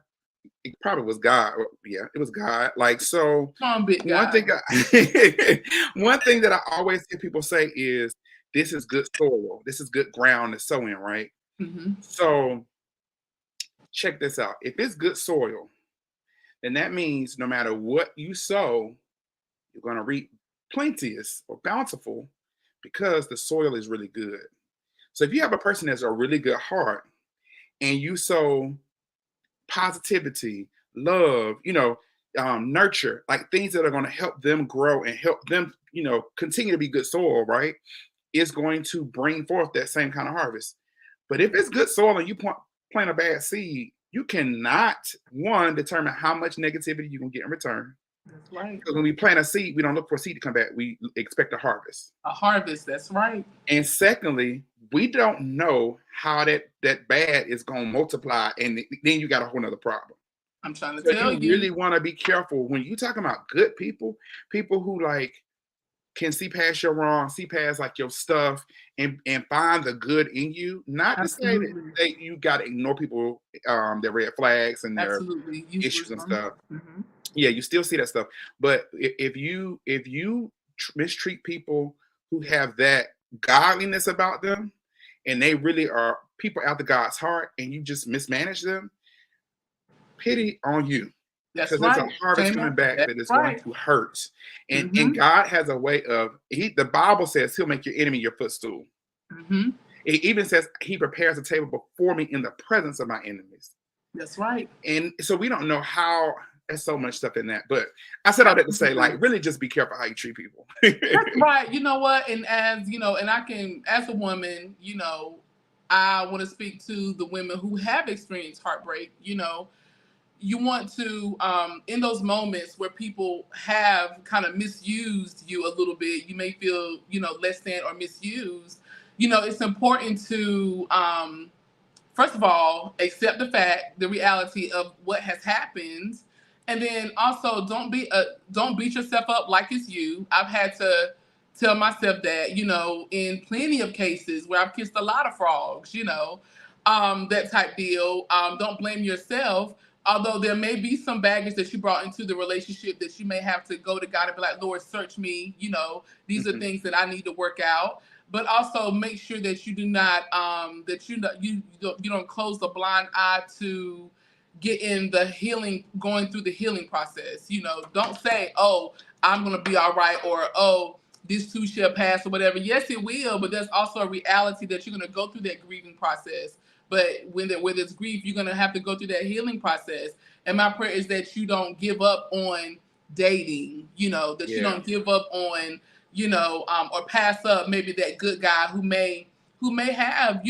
it probably was God. Yeah, it was God. Like so, Come on, big one guy. thing one thing that I always hear people say is this is good soil, this is good ground to sow in, right? Mm-hmm. So check this out. If it's good soil, then that means no matter what you sow, you're going to reap plenteous or bountiful because the soil is really good. So if you have a person that's a really good heart and you sow positivity, love, nurture, like things that are going to help them grow and help them, continue to be good soil, right? It's going to bring forth that same kind of harvest. But if it's good soil and you plant a bad seed, you cannot, one, determine how much negativity you're going to get in return. That's right. Because when we plant a seed, we don't look for a seed to come back. We expect a harvest. A harvest, that's right. And secondly, we don't know how that bad is going to multiply. And then you got a whole nother problem. I'm trying to So tell you you. really want to be careful when you talking about good people, people who like can see past your wrong, see past like your stuff, and find the good in you. Not to say Absolutely. that you got to ignore people, their red flags and their Absolutely. Use issues and wisdom. stuff. Hmm. Yeah, you still see that stuff. But if you mistreat people who have that godliness about them, and they really are people after God's heart, and you just mismanage them, pity on you. That's Because there's a right. harvest Came coming up. back That's that is going right. to hurt. And Hmm. God has a way of the Bible says he'll make your enemy your footstool. Hmm. It even says he prepares a table before me in the presence of my enemies. That's right. And so we don't know how there's so much stuff in that. But I said all that to say, Absolutely. like, really just be careful how you treat people. That's right. You know what? And as you know, and I can, as a woman, I want to speak to the women who have experienced heartbreak. You want to, in those moments where people have kind of misused you a little bit, you may feel, less than or misused. It's important to, first of all, accept the reality of what has happened, and then also don't beat yourself up like it's you. I've had to tell myself that, in plenty of cases where I've kissed a lot of frogs, that type deal. Don't blame yourself. Although there may be some baggage that you brought into the relationship that you may have to go to God and be like, Lord, search me. These are Mhm. things that I need to work out, but also make sure that you do not you don't close the blind eye to get in the healing, going through the healing process. Don't say, oh, I'm gonna be all right, or oh, this too shall pass, or whatever. Yes, it will, but there's also a reality that you're gonna go through that grieving process. But when there's grief, you're gonna have to go through that healing process. And my prayer is that you don't give up on dating, that you Yeah. don't give up on, or pass up maybe that good guy who may have,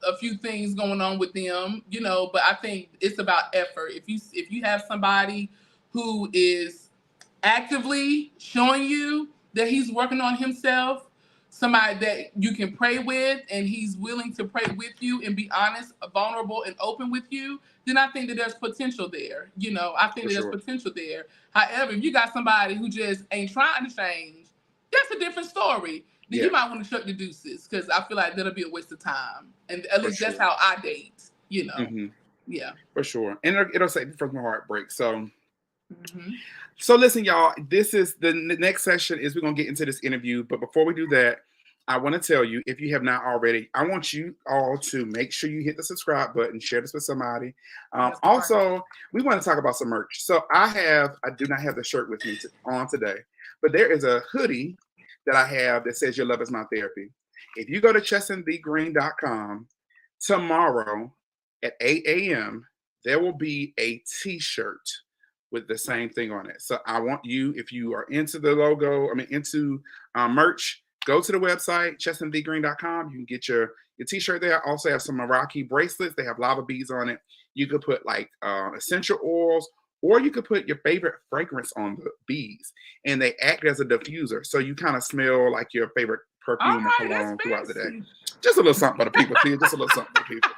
a few things going on with them, but I think it's about effort. If you have somebody who is actively showing you that he's working on himself, somebody that you can pray with, and he's willing to pray with you and be honest, vulnerable, and open with you, then I think that there's potential there. I think For that there's sure. potential there. However, if you got somebody who just ain't trying to change, that's a different story. Then Yeah. you might want to shut your deuces, because I feel like that'll be a waste of time. And at For least that's sure. how I date. Hmm. Yeah. For sure. And it'll say from my heartbreak. So Hmm. So listen, y'all. This is the next session. Is we're gonna get into this interview, but before we do that, I want to tell you, if you have not already, I want you all to make sure you hit the subscribe button, share this with somebody. That's right. Also, we want to talk about some merch. So I do not have the shirt with me on today, but there is a hoodie that I have that says "Your love is my therapy." If you go to chesandthegreen.com tomorrow at 8 a.m., there will be a T-shirt with the same thing on it. So I want you, if you are into the logo, into merch, go to the website, chesandthegreen.com. You can get your t-shirt there. I also have some Meraki bracelets. They have lava beads on it. You could put like essential oils, or you could put your favorite fragrance on the beads, and they act as a diffuser. So you kind of smell like your favorite All perfume or right, that's cologne throughout the day. fancy. Just a little something for the people, too. Just a little something for the people.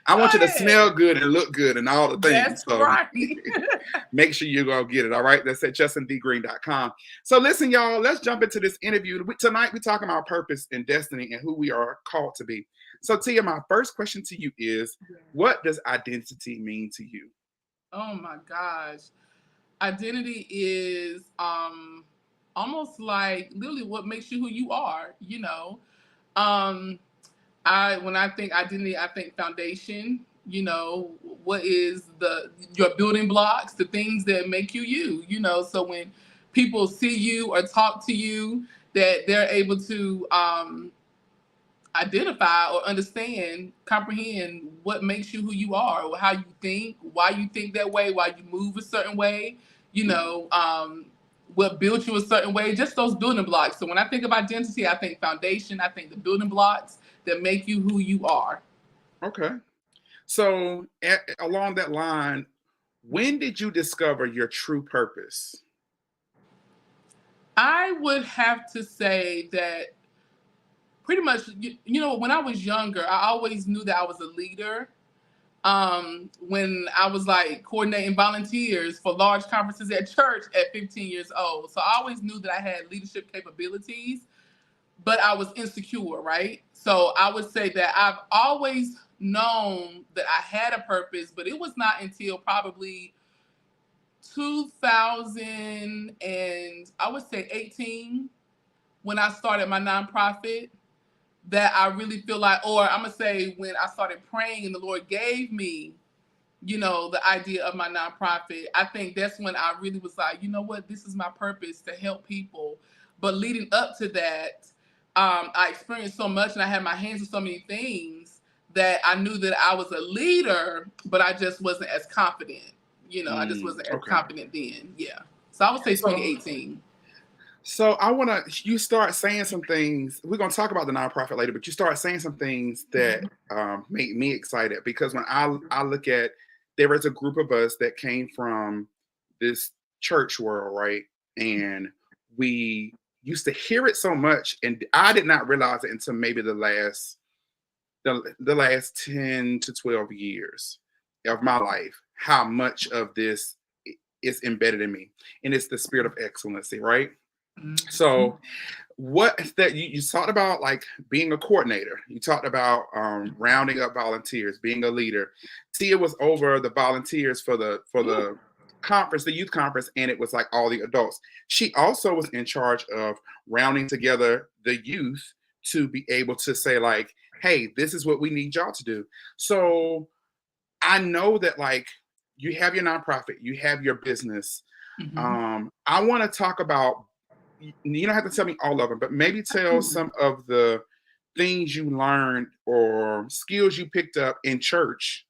I Go want you to smell ahead. good and look good and all the things. That's So right. make sure you go get it. All right. That's at chesandthegreen.com. So listen, y'all, let's jump into this interview. Tonight, we're talking about purpose and destiny and who we are called to be. So Tia, my first question to you is, what does identity mean to you? Oh my gosh. Identity is almost like literally what makes you who you are. Um I when I think identity, I think foundation. What is your building blocks, the things that make you. So when people see you or talk to you, that they're able to identify or understand, comprehend what makes you who you are, or how you think, why you think that way, why you move a certain way, you Mhm. know, what built you a certain way, just those building blocks. So when I think of identity, I think foundation, I think the building blocks that make you who you are. Okay. So along that line, when did you discover your true purpose? I would have to say that pretty much, when I was younger, I always knew that I was a leader. when I was like coordinating volunteers for large conferences at church at 15 years old. So I always knew that I had leadership capabilities, but I was insecure, right? So I would say that I've always known that I had a purpose, but it was not until probably 2000 and I would say 18 when I started my nonprofit that I really feel like, or I'm gonna say when I started praying and the Lord gave me, the idea of my nonprofit. I think that's when I really was like, you know what, this is my purpose to help people. But leading up to that, I experienced so much and I had my hands on so many things that I knew that I was a leader, but I just wasn't as confident. I just wasn't as confident then. Yeah. So I would say 2018. So I want to, you start saying some things, we're going to talk about the nonprofit later, but you start saying some things that made me excited because when I look at, there was a group of us that came from this church world, right? And we used to hear it so much, and I did not realize it until maybe the last 10 to 12 years of my life, how much of this is embedded in me. And it's the spirit of excellency, right? So what that you talked about, like being a coordinator, you talked about rounding up volunteers, being a leader. Tia was over the volunteers for the conference, the youth conference, and it was like all the adults. She also was in charge of rounding together the youth to be able to say like, hey, this is what we need y'all to do. So I know that like you have your nonprofit, you have your business. I want to talk about, you don't have to tell me all of them, but maybe tell some of the things you learned or skills you picked up in church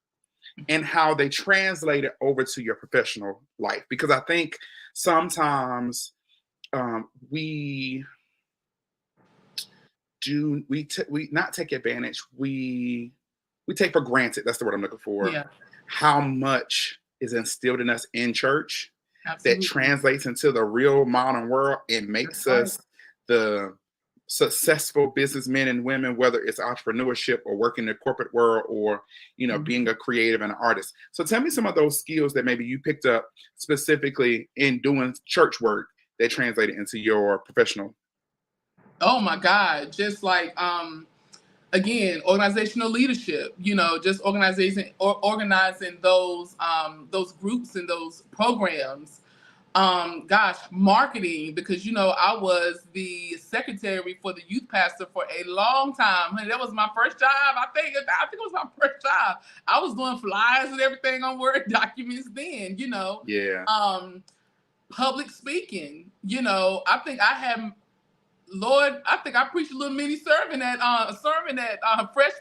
and how they translated over to your professional life. Because I think sometimes we not take advantage. We take for granted. That's the word I'm looking for. Yeah. How much is instilled in us in church. Absolutely. That translates into the real modern world and makes us the successful businessmen and women, whether it's entrepreneurship or working in the corporate world or, being a creative and an artist. So tell me some of those skills that maybe you picked up specifically in doing church work that translated into your professional. Oh my God. Just like, again, organizational leadership, just organizing those groups and those programs. Marketing, because I was the secretary for the youth pastor for a long time. That was my first job. I think it was my first job. I was doing flyers and everything on Word documents then. Yeah. Public speaking. I think I preached a little mini sermon at Fresh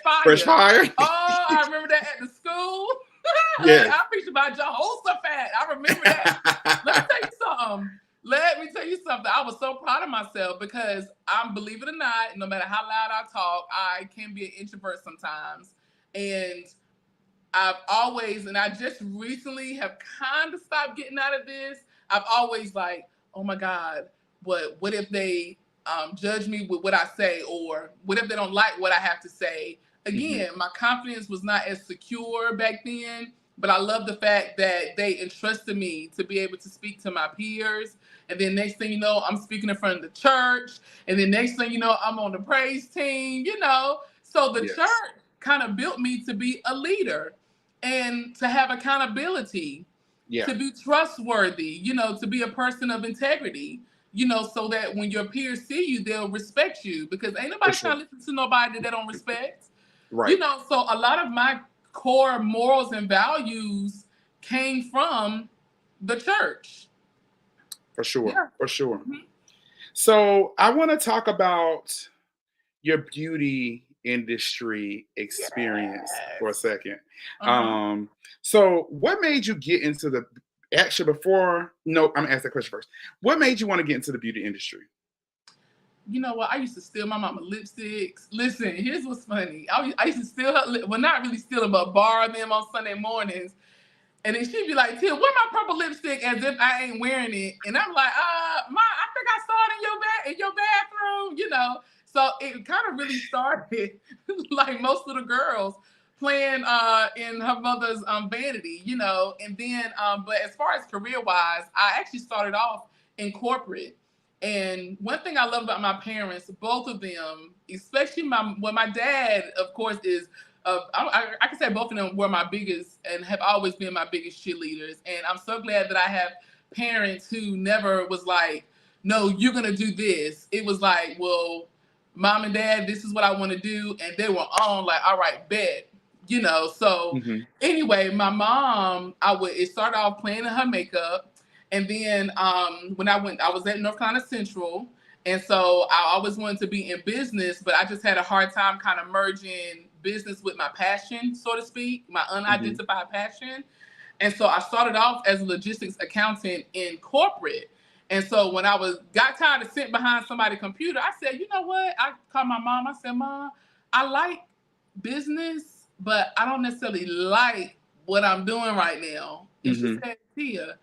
Fire. Fresh Fire. Oh, I remember that at the school. Yeah. I preached about Jehoshaphat. I remember that. Let me tell you something. I was so proud of myself because believe it or not, no matter how loud I talk, I can be an introvert sometimes. And I just recently have kind of stopped getting out of this. I've always like, oh my God, what if they judge me with what I say, or what if they don't like what I have to say? Again, my confidence was not as secure back then, but I love the fact that they entrusted me to be able to speak to my peers. And then next thing you know, I'm speaking in front of the church. And then next thing you know, I'm on the praise team, So the church kind of built me to be a leader and to have accountability, to be trustworthy, to be a person of integrity. So that when your peers see you, they'll respect you, because ain't nobody trying to listen to nobody that they don't respect. Right. So a lot of my core morals and values came from the church. For sure. Yeah. For sure. So I want to talk about your beauty industry experience for a second. So what made you get into I'm gonna ask that question first. What made you want to get into the beauty industry? You know what? I used to steal my mama lipsticks. Listen, here's what's funny. I used to steal her, well, not really steal them, but borrow them on Sunday mornings. And then she'd be like, Tim, where my purple lipstick, as if I ain't wearing it. And I'm like, Ma, I think I saw it in your bathroom, So it kind of really started like most of the girls. playing in her mother's vanity, you know. And then, but as far as career wise, I actually started off in corporate. And one thing I love about my parents, both of them, especially my dad, of course, is I can say both of them were my biggest and have always been my biggest cheerleaders. And I'm so glad that I have parents who never was like, no, you're gonna do this. It was like, well, mom and dad, this is what I want to do, and they were on like, all right, bet, you know. So anyway, my mom, it started off playing in her makeup, and then when I was at North Carolina Central, and so I always wanted to be in business, but I just had a hard time kind of merging business with my passion, so to speak, my unidentified passion. And so I started off as a logistics accountant in corporate. And so when I got tired of sitting behind somebody's computer, I said, you know what? I called my mom. I said, Mom, I like business, but I don't necessarily like what I'm doing right now. And she said, Tia,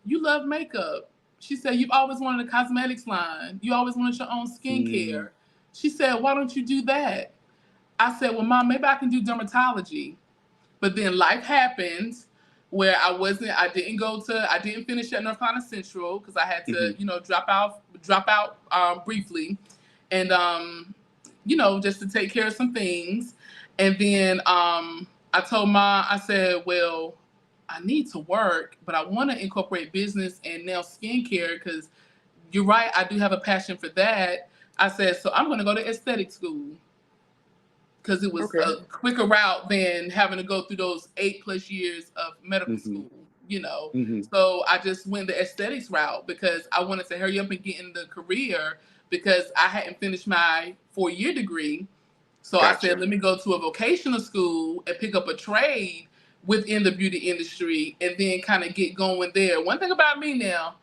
you love makeup. She said, you've always wanted a cosmetics line. You always wanted your own skincare. She said, why don't you do that? I said, well, Mom, maybe I can do dermatology. But then life happened where I didn't finish at North Carolina Central because I had to, you know, drop out briefly. And, you know, just to take care of some things. And then I told Mom, I said, well, I need to work, but I want to incorporate business and now skincare because you're right, I do have a passion for that. I said, so I'm going to go to aesthetic school because it was a quicker route than having to go through those 8+ years of medical school, you know. So I just went the aesthetics route because I wanted to hurry up and get in the career because I hadn't finished my 4-year degree. So I said, let me go to a vocational school and pick up a trade within the beauty industry and then kind of get going there. One thing about me now,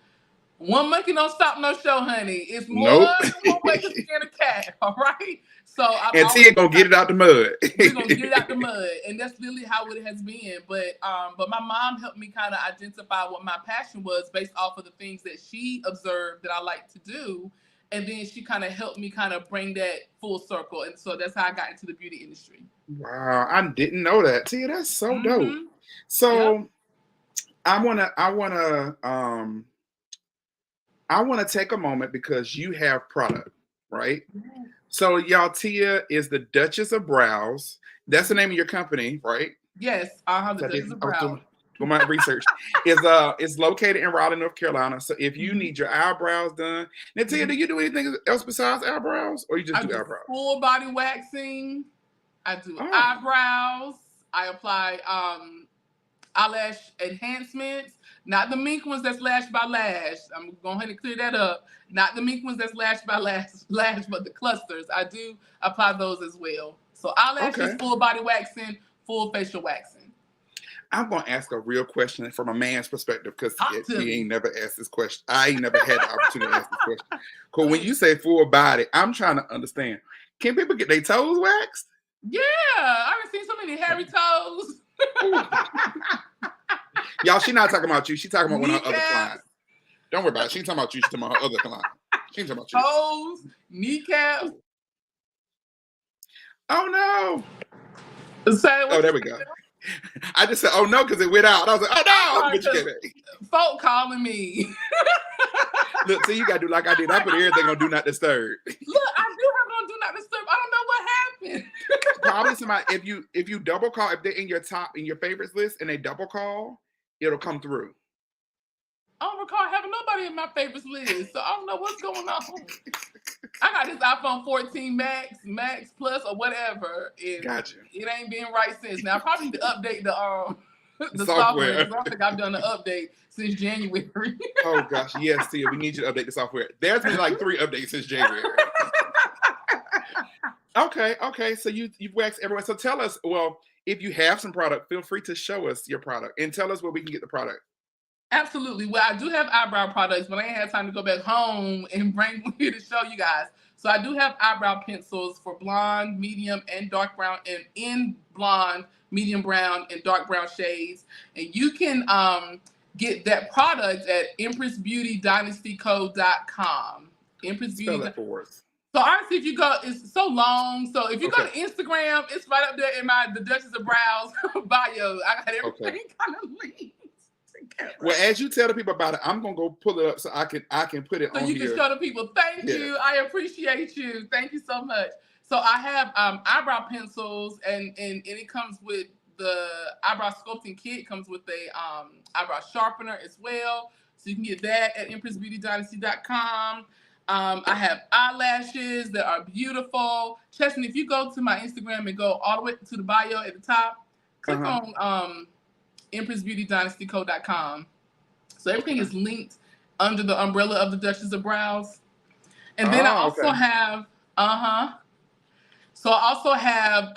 one monkey don't stop no show, honey. It's more than one way to skin a cat, all right? So Tia gonna get it out the mud. We're gonna get it out the mud, and that's literally how it has been. But my mom helped me kind of identify what my passion was based off of the things that she observed that I like to do, and then she kind of helped me kind of bring that full circle, and so that's how I got into the beauty industry. Wow, I didn't know that. Tia, that's so dope. So I wanna take a moment because you have product, right? So y'all, Tia is the Duchess of Brows. That's the name of your company, right? Yes, the Duchess of Brows. Doing my research. It's located in Raleigh, North Carolina. So if you need your eyebrows done, now Tia, do you do anything else besides eyebrows, or you just do eyebrows? Full body waxing. I do eyebrows. I apply eyelash enhancements. Not the mink ones that's lash by lash. I'm going ahead and clear that up. Not the mink ones that's lash by lash, but the clusters. I do apply those as well. So eyelashes, full body waxing, full facial waxing. I'm going to ask a real question from a man's perspective because he ain't never asked this question. I ain't never had the opportunity to ask this question. Because when you say full body, I'm trying to understand. Can people get their toes waxed? Yeah. I've seen so many hairy toes. Y'all, she's not talking about you. She's talking about one of her other clients. Don't worry about it. She's talking about you. She's talking about her other client. She's talking about you. Toes, kneecaps. Oh, no. There we go. I just said, oh, no, because it went out. I was like, oh, no. But you can't. Folk calling me. Look, see, you got to do like I did. I put everything on Do Not Disturb. Look, I do have it on Do Not Disturb. I don't know what happened. Probably somebody, if you double call, if they're in your favorites list and they double call, it'll come through. I don't recall having nobody in my favorites list, so I don't know what's going on. I got this iPhone 14 Max Plus, or whatever. Gotcha. It ain't been right since. Now I probably need to update the software. I don't think I've done an update since January. Oh gosh, yes, Tia, we need you to update the software. There's been like 3 updates since January. Okay. So you've waxed everywhere. So tell us, well, if you have some product, feel free to show us your product and tell us where we can get the product. Absolutely. Well, I do have eyebrow products, but I ain't had time to go back home and bring them here to show you guys. So I do have eyebrow pencils for blonde, medium, and dark brown, and in blonde, medium brown, and dark brown shades. And you can get that product at EmpressBeautyDynastyCo.com. Spell that for us. So honestly, if you go, it's so long. So if you go to Okay. Instagram, it's right up there in my the Duchess of Brows bio. I got Okay. everything kind of linked Well, together. as you tell the people about it, I'm gonna go pull it up so I can put it So on you can here. show the people. Thank Yeah. you. I appreciate you. Thank you so much. So I have eyebrow pencils, and it comes with the eyebrow sculpting kit. Comes with a eyebrow sharpener as well. So you can get that at EmpressBeautyDynasty.com. I have eyelashes that are beautiful. Chesney, if you go to my Instagram and go all the way to the bio at the top, click Uh-huh. on EmpressBeautyDynastyCo.com. So everything Okay. is linked under the umbrella of the Duchess of Brows. And then I Oh, also okay. have, so I also have,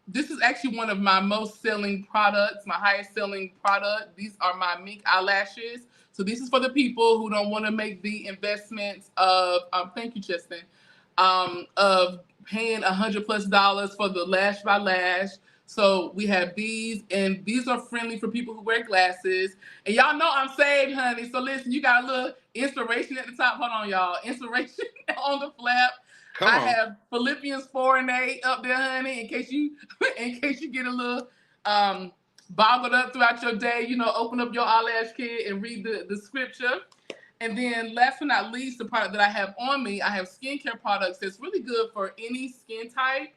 this is actually one of my most selling products, my highest selling product. These are my mink eyelashes. So this is for the people who don't want to make the investments of, thank you, Justin, of paying $100+ for the lash by lash. So we have these, and these are friendly for people who wear glasses. And y'all know I'm saved, honey. So listen, you got a little inspiration at the top. Hold on, y'all. Inspiration on the flap. Come I on. have Philippians 4:8 up there, honey, in case you get a little boggled up throughout your day. You know, open up your eyelash kit and read the scripture. And then last but not least, the product that I have on me, I have skincare products that's really good for any skin type.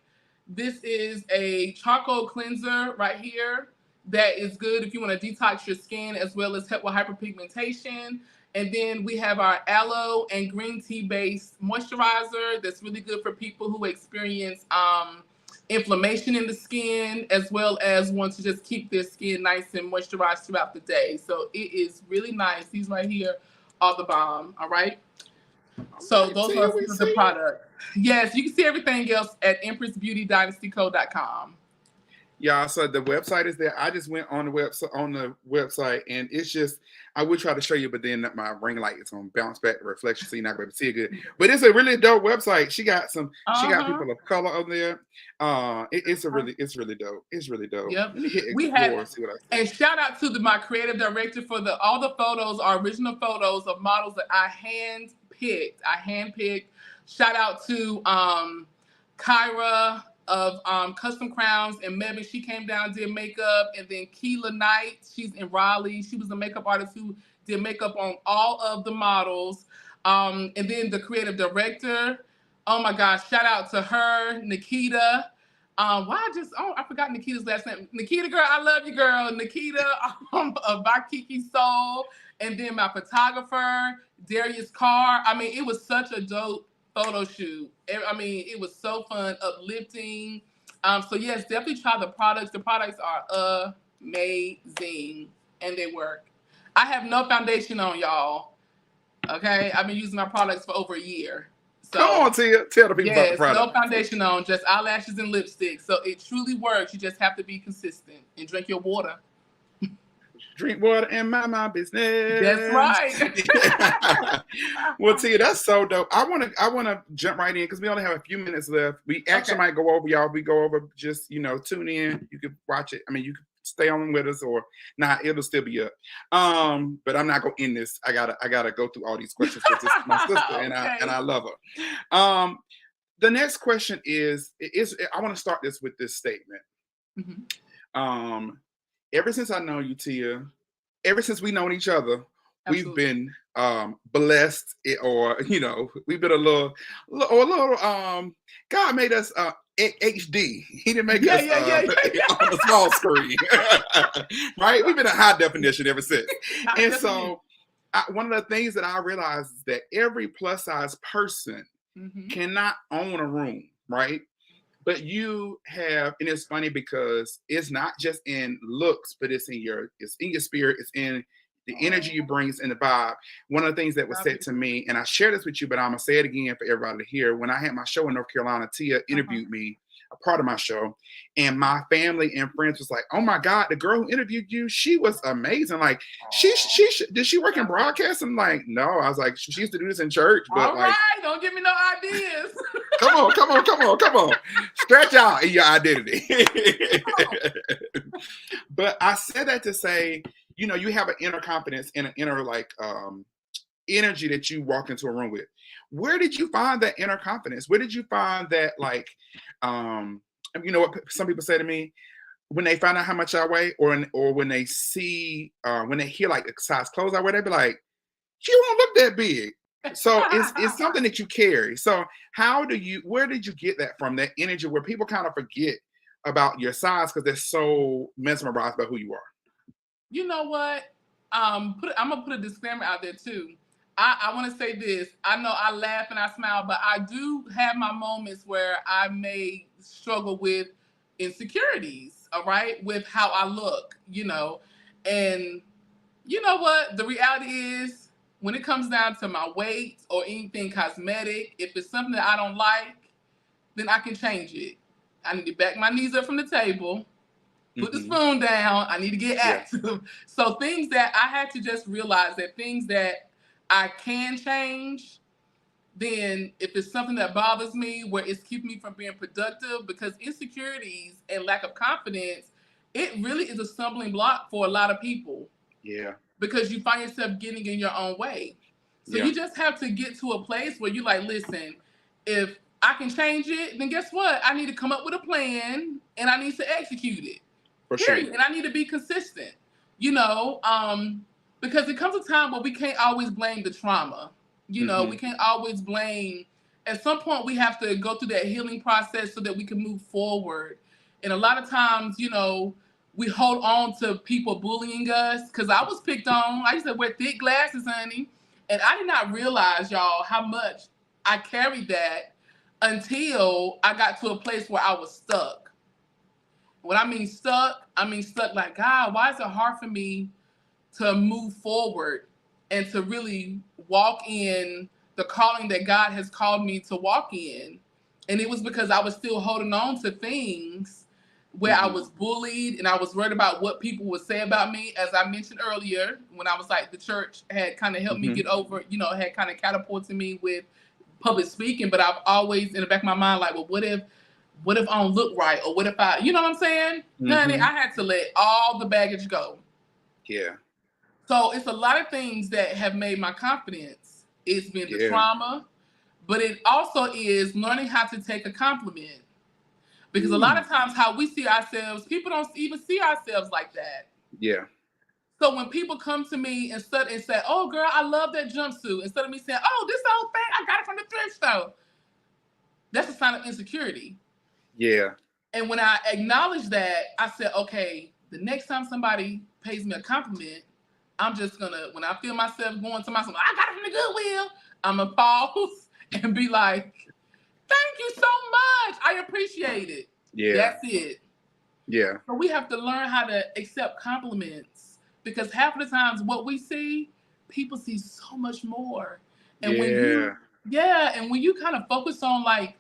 This is a charcoal cleanser right here that is good if you want to detox your skin as well as help with hyperpigmentation. And then we have our aloe and green tea based moisturizer that's really good for people who experience inflammation in the skin as well as want to just keep their skin nice and moisturized throughout the day. So it is really nice. These right here are the bomb. All right. All So right, those are Tia, we some of the see you. products. Yes, you can see everything else at EmpressBeautyDynastyCo.com. Yeah, so the website is there. I just went on the website, and it's just I would try to show you, but then my ring light is gonna bounce back the reflection, so you're not gonna be able to see it good. But it's a really dope website. She got Uh-huh. people of color on there. It's really dope. It's really dope. Yep. Let me hit We had, explore, see what I see. and shout out to my creative director for all the photos, our original photos of models that I hand picked. Shout out to Kyra of Custom Crowns and Mebby. She came down, did makeup, and then Keela Knight. She's in Raleigh. She was the makeup artist who did makeup on all of the models. And then the creative director. Oh my gosh! Shout out to her, Nikita. I forgot Nikita's last name. Nikita, girl, I love you, girl. Nikita of Bakiki Soul, and then my photographer Darius Carr. I mean, it was such a dope photo shoot. I mean, it was so fun, uplifting. So yes, definitely try the products. The products are amazing, and they work. I have no foundation on, y'all. Okay, I've been using my products for over a year. Come So on, Tia, tell the people about the yes, no product. foundation on, just eyelashes and lipstick. So it truly works. You just have to be consistent and drink your water. Drink water and mind my That's business. right. Well, Tia, that's so dope. I wanna jump right in because we only have a few minutes left. We actually Okay. might go over, y'all. We go over, just tune in. You can watch it. I mean, you can stay on with us or not. It'll still be up. But I'm not gonna end this. I gotta go through all these questions because this is my sister and Okay. I love her. The next question is I want to start this with this statement. Mhm. Ever since I know you, Tia, ever since we known each other, we've Absolutely. been blessed, or we've been a little God made us HD. He didn't make Yeah, us yeah, yeah, yeah, on yeah. the small screen. Right, we've been in high definition ever since. I And definitely. so one of the things that I realized is that every plus size person Mm-hmm. cannot own a room, right? But you have, and it's funny because it's not just in looks, but it's in your spirit, it's in the energy you Oh, brings in the vibe. One of the things that was love said you. to me, and I shared this with you, but I'm gonna say it again for everybody to hear. When I had my show in North Carolina, Tia Uh-huh. interviewed me, a part of my show, and my family and friends was like, "Oh my God, the girl who interviewed you, she was amazing. Like, Oh, did she work in love you. broadcast?" I'm like, "No." I was like, "She used to do this in church, but All like." right, don't give me no ideas. Come on, come on, come on, come on. Stretch out in your identity. But I said that to say, you have an inner confidence and an inner energy that you walk into a room with. Where did you find that inner confidence? Where did you find that, like, you know what some people say to me when they find out how much I weigh, or when they see, when they hear like the size clothes I wear, they be like, "You don't look that big." So it's something that you carry. So where did you get that from? That energy where people kind of forget about your size because they're so mesmerized by who you are. You know what? I'm gonna put a disclaimer out there too. I want to say this. I know I laugh and I smile, but I do have my moments where I may struggle with insecurities. All right, with how I look, and you know what? The reality is, when it comes down to my weight or anything cosmetic, if it's something that I don't like, then I can change it. I need to back my knees up from the table, put the spoon down. I need to get active. Yeah. So things that I had to just realize that things that I can change, then if it's something that bothers me, where it's keeping me from being productive, because insecurities and lack of confidence, it really is a stumbling block for a lot of people. Yeah. Because you find yourself getting in your own way. So you just have to get to a place where you're like, listen, if I can change it, then guess what? I need to come up with a plan and I need to execute it. For period. Sure. And I need to be consistent, because it comes a time where we can't always blame the trauma. We can't always blame. At some point, we have to go through that healing process so that we can move forward. And a lot of times, we hold on to people bullying us, because I was picked on. I used to wear thick glasses, honey. And I did not realize, y'all, how much I carried that until I got to a place where I was stuck. When I mean stuck like, God, why is it hard for me to move forward and to really walk in the calling that God has called me to walk in? And it was because I was still holding on to things where I was bullied and I was worried about what people would say about me. As I mentioned earlier, when I was like, the church had kind of helped me get over, had kind of catapulted me with public speaking. But I've always in the back of my mind, like, well, what if I don't look right? Or what if I, you know what I'm saying? Honey, I had to let all the baggage go. Yeah. So it's a lot of things that have made my confidence. It's been the trauma, but it also is learning how to take a compliment. Because a lot of times how we see ourselves, people don't even see ourselves like that. Yeah. So when people come to me and say, "Oh, girl, I love that jumpsuit," instead of me saying, "Oh, this old thing, I got it from the thrift store," that's a sign of insecurity. Yeah. And when I acknowledge that, I said, okay, the next time somebody pays me a compliment, I'm just gonna, when I feel myself going to myself, I got it from the Goodwill, I'm gonna pause and be like, thank you so much. I appreciate it. Yeah. That's it. Yeah. So we have to learn how to accept compliments, because half of the times what we see, people see so much more. And when you kind of focus on like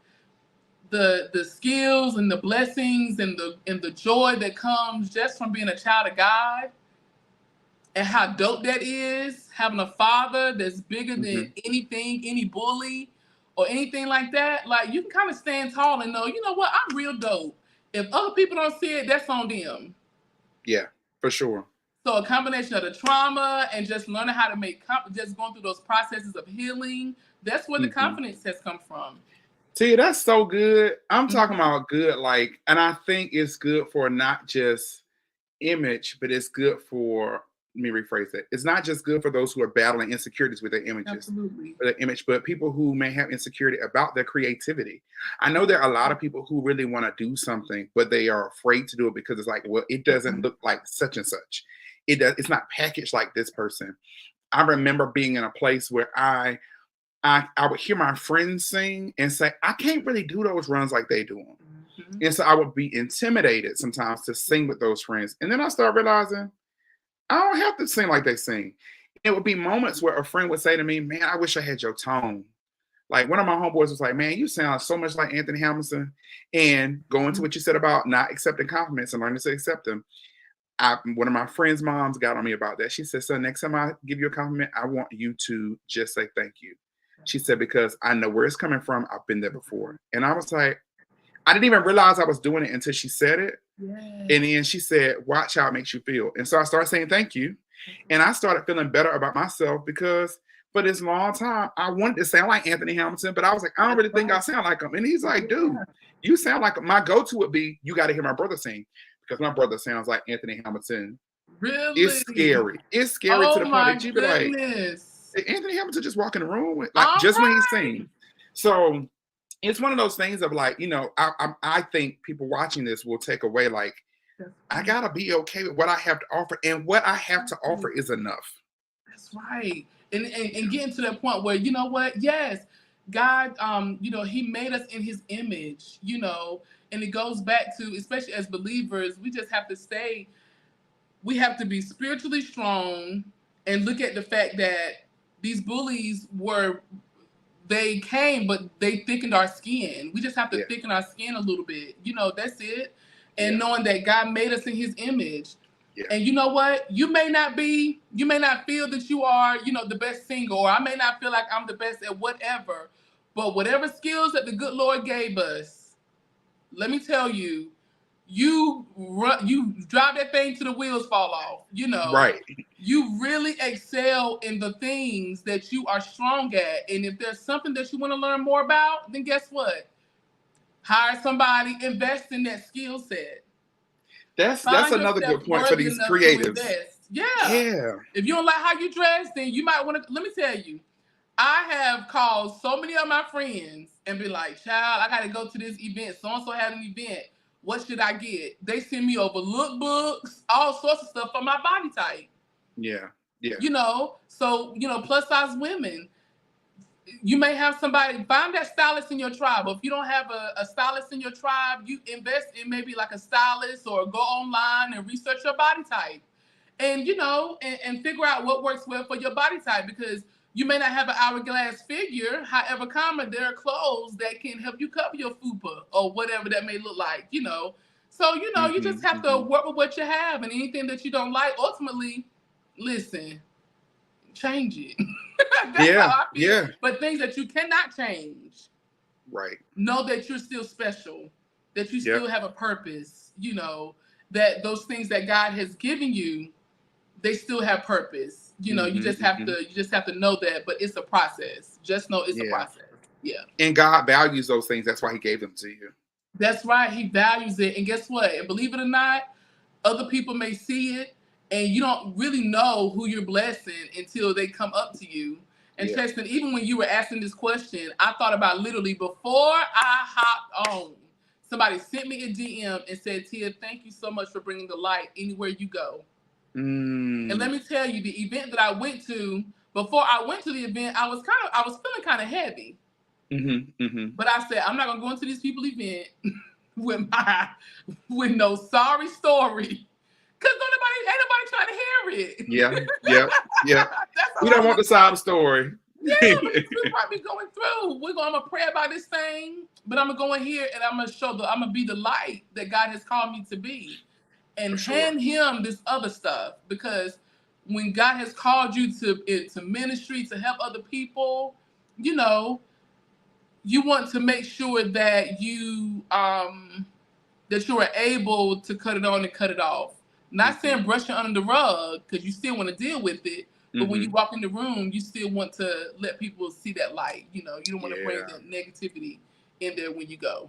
the skills and the blessings and the joy that comes just from being a child of God, and how dope that is, having a father that's bigger than anything, any bully or anything like that, like you can kind of stand tall and know, you know what, I'm real dope. If other people don't see it, that's on them. Yeah, for sure. So a combination of the trauma and just learning how to just going through those processes of healing, that's where the confidence has come from. See, that's so good. I'm talking about good, like, and I think it's good for not just image, but it's good for, let me rephrase that. It's not just good for those who are battling insecurities with their images, but people who may have insecurity about their creativity. I know there are a lot of people who really want to do something, but they are afraid to do it because it's like, well, it doesn't look like such and such. It's not packaged like this person. I remember being in a place where I would hear my friends sing and say, I can't really do those runs like they do them. And so I would be intimidated sometimes to sing with those friends. And then I started realizing I don't have to sing like they sing. It would be moments where a friend would say to me, man, I wish I had your tone. Like one of my homeboys was like, man, you sound so much like Anthony Hamilton. And going to what you said about not accepting compliments and learning to accept them. One of my friend's moms got on me about that. She said, son, next time I give you a compliment, I want you to just say thank you. She said, because I know where it's coming from. I've been there before. And I was like, I didn't even realize I was doing it until she said it. Yes. And then she said, watch how it makes you feel. And so I started saying thank you. And I started feeling better about myself, because for this long time, I wanted to sound like Anthony Hamilton, but I was like, I don't really think I sound like him. And he's like, dude, you sound like my go-to would be, you got to hear my brother sing, because my brother sounds like Anthony Hamilton. Really? It's scary. It's scary to the point that you be like, hey, Anthony Hamilton just walk in the room with, like, just when he's singing. So it's one of those things of like, I think people watching this will take away like, I gotta be okay with what I have to offer, and what I have to offer is enough. That's right. And getting to that point where, you know what? Yes, God, he made us in his image, and it goes back to, especially as believers, we just have to we have to be spiritually strong and look at the fact that these bullies they came, but they thickened our skin. We just have to thicken our skin a little bit. That's it. And knowing that God made us in his image. Yeah. And you know what? You may not feel that you are, the best singer, or I may not feel like I'm the best at whatever, but whatever skills that the good Lord gave us, let me tell you, you drive that thing till the wheels fall off, Right. You really excel in the things that you are strong at. And if there's something that you want to learn more about, then guess what? Hire somebody, invest in that skill set. That's another good point for these creatives. Yeah. If you don't like how you dress, then you might want to. Let me tell you, I have called so many of my friends and be like, child, I got to go to this event. So-and-so had an event. What should I get? They send me over lookbooks, all sorts of stuff for my body type. Yeah. So, plus size women, you may have somebody, find that stylist in your tribe. Or if you don't have a stylist in your tribe, you invest in maybe like a stylist, or go online and research your body type. And, and figure out what works well for your body type, because you may not have an hourglass figure. However, there are clothes that can help you cover your fupa or whatever that may look like, So, you just have to work with what you have, and anything that you don't like, ultimately, listen, change it. That's how I feel. Yeah. But things that you cannot change, right? Know that you're still special, that you still have a purpose. That those things that God has given you, they still have purpose. You just have to know that. But it's a process. Just know it's a process. Yeah. And God values those things. That's why He gave them to you. That's right. He values it. And guess what? And believe it or not, other people may see it, and you don't really know who you're blessing until they come up to you. And Tristan, even when you were asking this question, I thought about literally before I hopped on, somebody sent me a DM and said, Tia, thank you so much for bringing the light anywhere you go. And let me tell you, the event that I went to, before I went to the event, I was feeling kind of heavy. But I said, I'm not going to go into these people's event with no sorry story. Because ain't nobody trying to hear it. Yeah. We don't want the sob story. Yeah, we're probably going through. I'm gonna pray about this thing, but I'm gonna go in here and I'm gonna be the light that God has called me to be, and hand him this other stuff. Because when God has called you to ministry, to help other people, you want to make sure that you are able to cut it on and cut it off. Not saying brush it under the rug, because you still want to deal with it. But when you walk in the room, you still want to let people see that light. You don't want to bring that negativity in there when you go.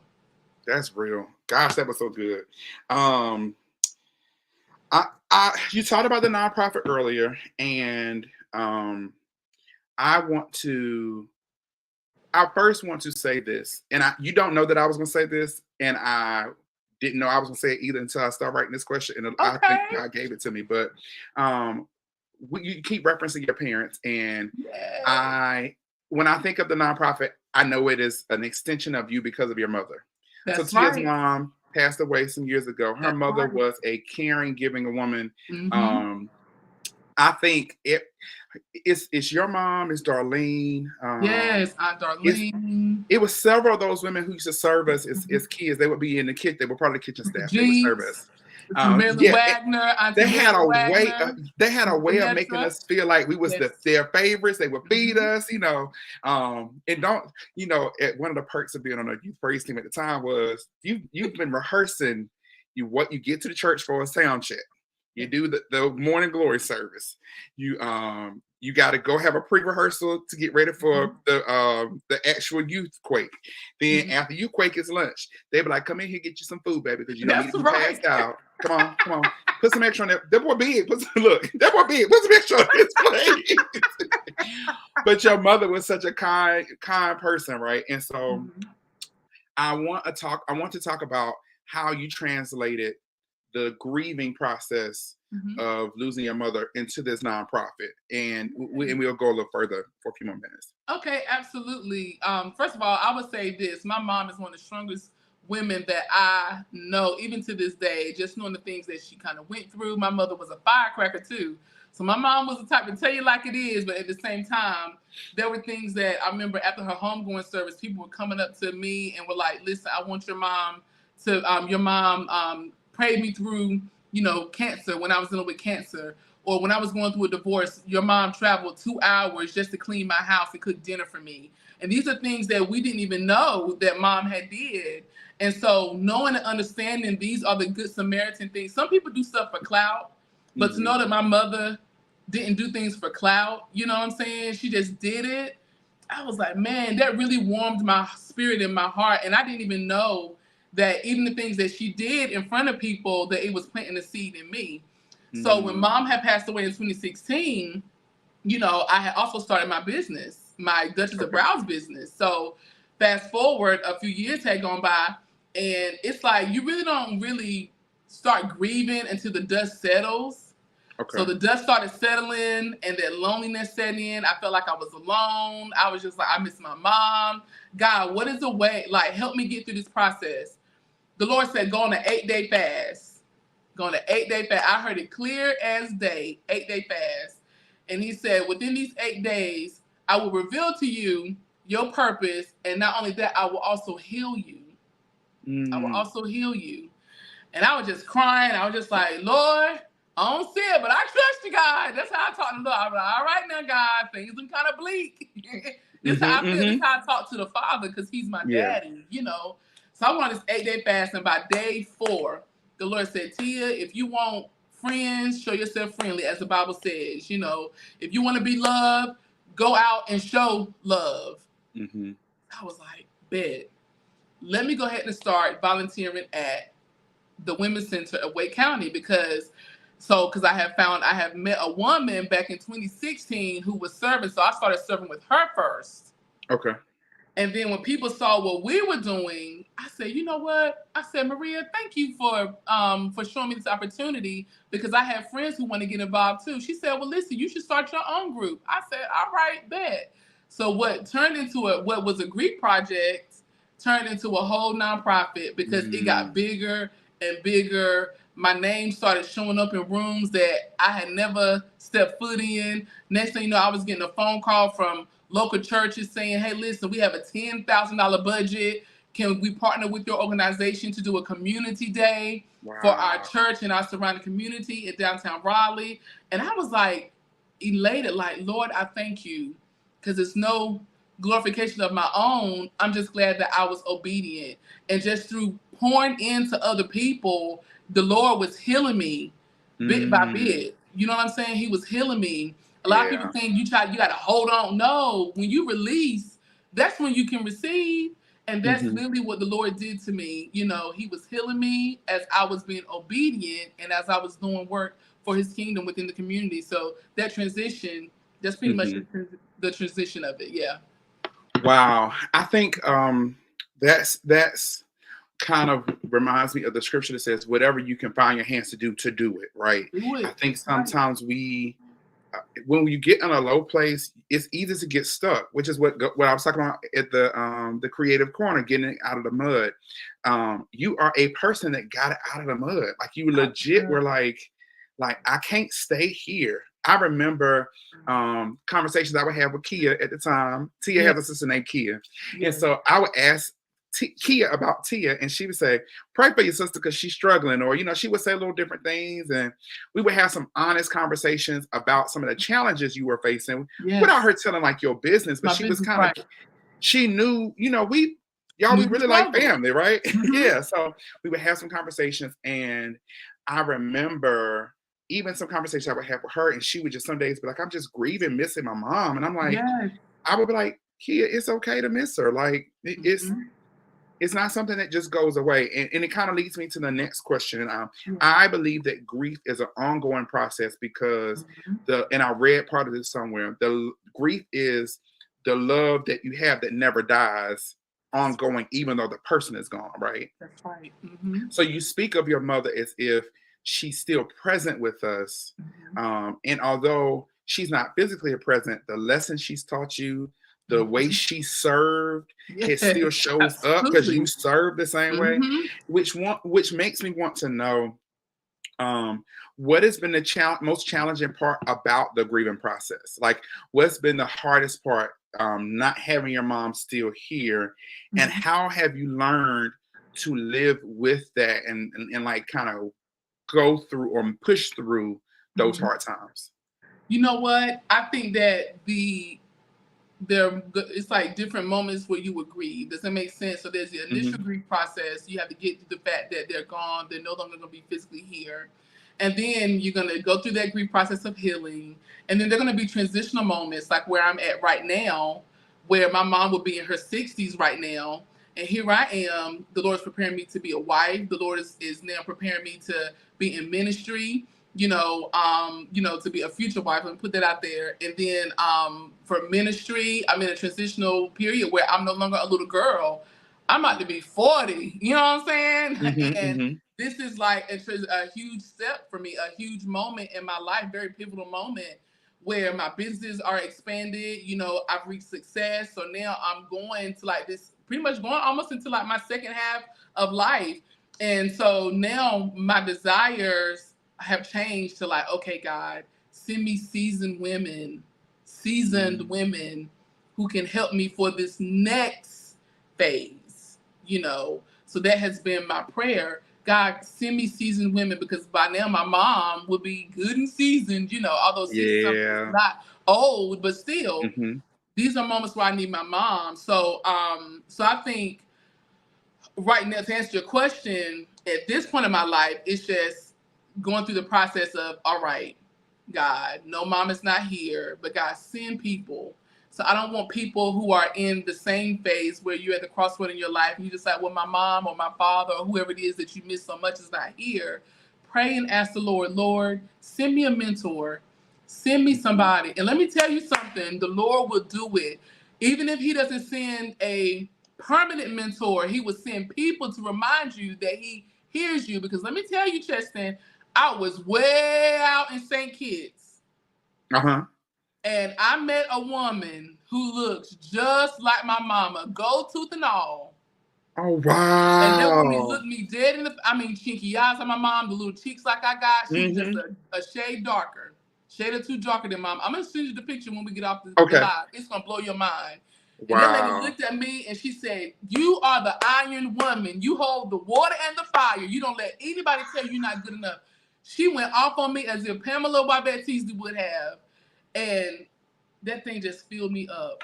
That's real. Gosh, that was so good. You talked about the nonprofit earlier, and I first want to say this, and you don't know that I was going to say this, and I didn't know I was going to say it either until I started writing this question, and I think God gave it to me. But you keep referencing your parents, and when I think of the nonprofit, I know it is an extension of you because of your mother. That's so Tia's mom passed away some years ago. Her mother was a caring, giving woman. I think it's your mom, it's Darlene. Yes, Aunt Darlene. It was several of those women who used to serve us as kids. They would be in the kitchen. They were part of the kitchen staff. They would serve us. Wagner, they had a way. They had a way of making us feel like we was their favorites. They would feed us, and one of the perks of being on a youth praise team at the time was you've been rehearsing what you get to the church for a sound check. You do the morning glory service. You You got to go have a pre-rehearsal to get ready for the actual youth quake. Then after you quake, it's lunch. They be like, come in here, get you some food, baby, because you don't need to be passed out. Come on. Put some extra on that. That boy big. Look, that boy big. Put some extra on his plate. But your mother was such a kind person, right? And so I want to talk about how you translated the grieving process of losing your mother into this nonprofit, and we'll go a little further for a few more minutes. Okay, absolutely. First of all, I would say this: my mom is one of the strongest women that I know, even to this day. Just knowing the things that she kind of went through. My mother was a firecracker too, so my mom was the type to tell you like it is, but at the same time, there were things that I remember after her homegoing service, people were coming up to me and were like, "Listen, I want your mom to prayed me through, cancer when I was dealing with cancer, or when I was going through a divorce, your mom traveled 2 hours just to clean my house and cook dinner for me." And these are things that we didn't even know that mom had did. And so knowing and understanding these are the good Samaritan things. Some people do stuff for clout, but to know that my mother didn't do things for clout, you know what I'm saying? She just did it. I was like, man, that really warmed my spirit and my heart. And I didn't even know that even the things that she did in front of people, that it was planting a seed in me. So when mom had passed away in 2016, I had also started my business, my Duchess of Browns business. So fast forward, a few years had gone by, and it's like you really don't really start grieving until the dust settles. Okay. So the dust started settling and that loneliness set in. I felt like I was alone. I was just like, I miss my mom. God, what is the way? Like, help me get through this process. The Lord said, go on an 8-day fast. Go on an 8-day fast. I heard it clear as day, 8-day fast. And he said, within these 8 days, I will reveal to you your purpose. And not only that, I will also heal you. I will also heal you. And I was just crying. I was just like, Lord, I don't see it, but I trust you, God. That's how I talk to the Lord. I was like, all right now, God, things are kind of bleak. This is how I feel. This is how I talk to the Father, because he's my daddy, So I'm on this 8-day fast, and by day 4, the Lord said, Tia, if you want friends, show yourself friendly, as the Bible says. If you want to be loved, go out and show love. I was like, bet. Let me go ahead and start volunteering at the Women's Center of Wake County, because I have met a woman back in 2016 who was serving. So I started serving with her first. Okay. And then when people saw what we were doing, I said, you know what? I said, Maria, thank you for showing me this opportunity, because I have friends who want to get involved too. She said, well, listen, you should start your own group. I said, all right, bet. So what turned into what was a Greek project turned into a whole nonprofit, because it got bigger and bigger. My name started showing up in rooms that I had never stepped foot in. Next thing you know, I was getting a phone call from local churches saying, hey, listen, we have a $10,000 budget. Can we partner with your organization to do a community day for our church and our surrounding community in downtown Raleigh? And I was like elated, like, Lord, I thank you, because it's no glorification of my own. I'm just glad that I was obedient. And just through pouring into other people, the Lord was healing me bit by bit. You know what I'm saying? He was healing me. A lot of people think you got to hold on. No, when you release, that's when you can receive. And that's literally what the Lord did to me. He was healing me as I was being obedient and as I was doing work for his kingdom within the community. So that transition, that's pretty much the transition of it. Yeah. Wow. I think that's kind of reminds me of the scripture that says, whatever you can find your hands to do it, right? Do it. I think sometimes when you get in a low place, it's easy to get stuck, which is what I was talking about at the creative corner, getting it out of the mud. You are a person that got it out of the mud. Like, you legit were like, I can't stay here. I remember conversations I would have with Kia at the time. Tia has a sister named Kia. And so I would ask Kia about Tia, and she would say, pray for your sister because she's struggling, or she would say little different things, and we would have some honest conversations about some of the challenges you were facing without her telling like your business, but she was kind of she knew we really like family, right? Yeah, so we would have some conversations, and I remember even some conversation I would have with her, and she would just some days be like, I'm just grieving, missing my mom. And I'm like, Yes. I would be like, Kia, it's okay to miss her. Like Mhm. it's not something that just goes away. And it kind of leads me to the next question. Yeah. I believe that grief is an ongoing process because and I read part of this somewhere, the grief is the love that you have that never dies, ongoing, even though the person is gone, right? That's right. Mhm. So you speak of your mother as if she's still present with us. And although she's not physically present, the lessons she's taught you, the way she served, it Yes, still shows up because you absolutely. serve the same way, Mhm. which makes me want to know what has been the most challenging part about the grieving process? Like, what's been the hardest part, not having your mom still here, and Mhm. how have you learned to live with that and like kind of go through or push through those Mhm. hard times? You know what? I think that it's like different moments where you would grieve. Does that make sense? So there's the initial Hmm. grief process. You have to get to the fact that they're gone. They're no longer going to be physically here. And then you're going to go through that grief process of healing. And then there are going to be transitional moments like where I'm at right now, where my mom will be in her 60s right now. And here I am. The Lord is preparing me to be a wife. The Lord is now preparing me to be in ministry, to be a future wife and put that out there. And then for ministry, I'm in a transitional period where I'm no longer a little girl. I'm about to be 40. You know what I'm saying? Hmm. And Hmm. this is like a huge step for me, a huge moment in my life, very pivotal moment where my business are expanded. I've reached success. So now I'm going to like this, pretty much going almost into like my second half of life. And so now my desires have changed to like, okay, God, send me seasoned women who can help me for this next phase. So that has been my prayer. God, send me seasoned women because by now my mom will be good and seasoned, although 60 something is Yeah. not old, but still, Hmm. these are moments where I need my mom. So I think right now, to answer your question, at this point in my life, it's just going through the process of, all right, God, no, mom is not here, but God, send people. So I don't want people who are in the same phase where you're at the crossroad in your life and you decide, well, my mom or my father or whoever it is that you miss so much is not here. Pray and ask the Lord, send me a mentor, send me somebody. And let me tell you something, the Lord will do it. Even if he doesn't send a permanent mentor, he will send people to remind you that he hears you. Because let me tell you, Cheston, I was way out in St. Kitts Uh-huh. and I met a woman who looks just like my mama, gold tooth and all. Oh, And that woman wow. looked me dead in chinky eyes on my mom, the little cheeks like I got. She was just Hmm. a shade darker, shade or two darker than mom. I'm gonna send you the picture when we get off the Okay. live. It's gonna blow your mind. And that lady Wow. looked at me and she said, "You are the iron woman. You hold the water and the fire. You don't let anybody tell you you're not good enough." She went off on me as if Pamela Wybette Teasley would have. And that thing just filled me up.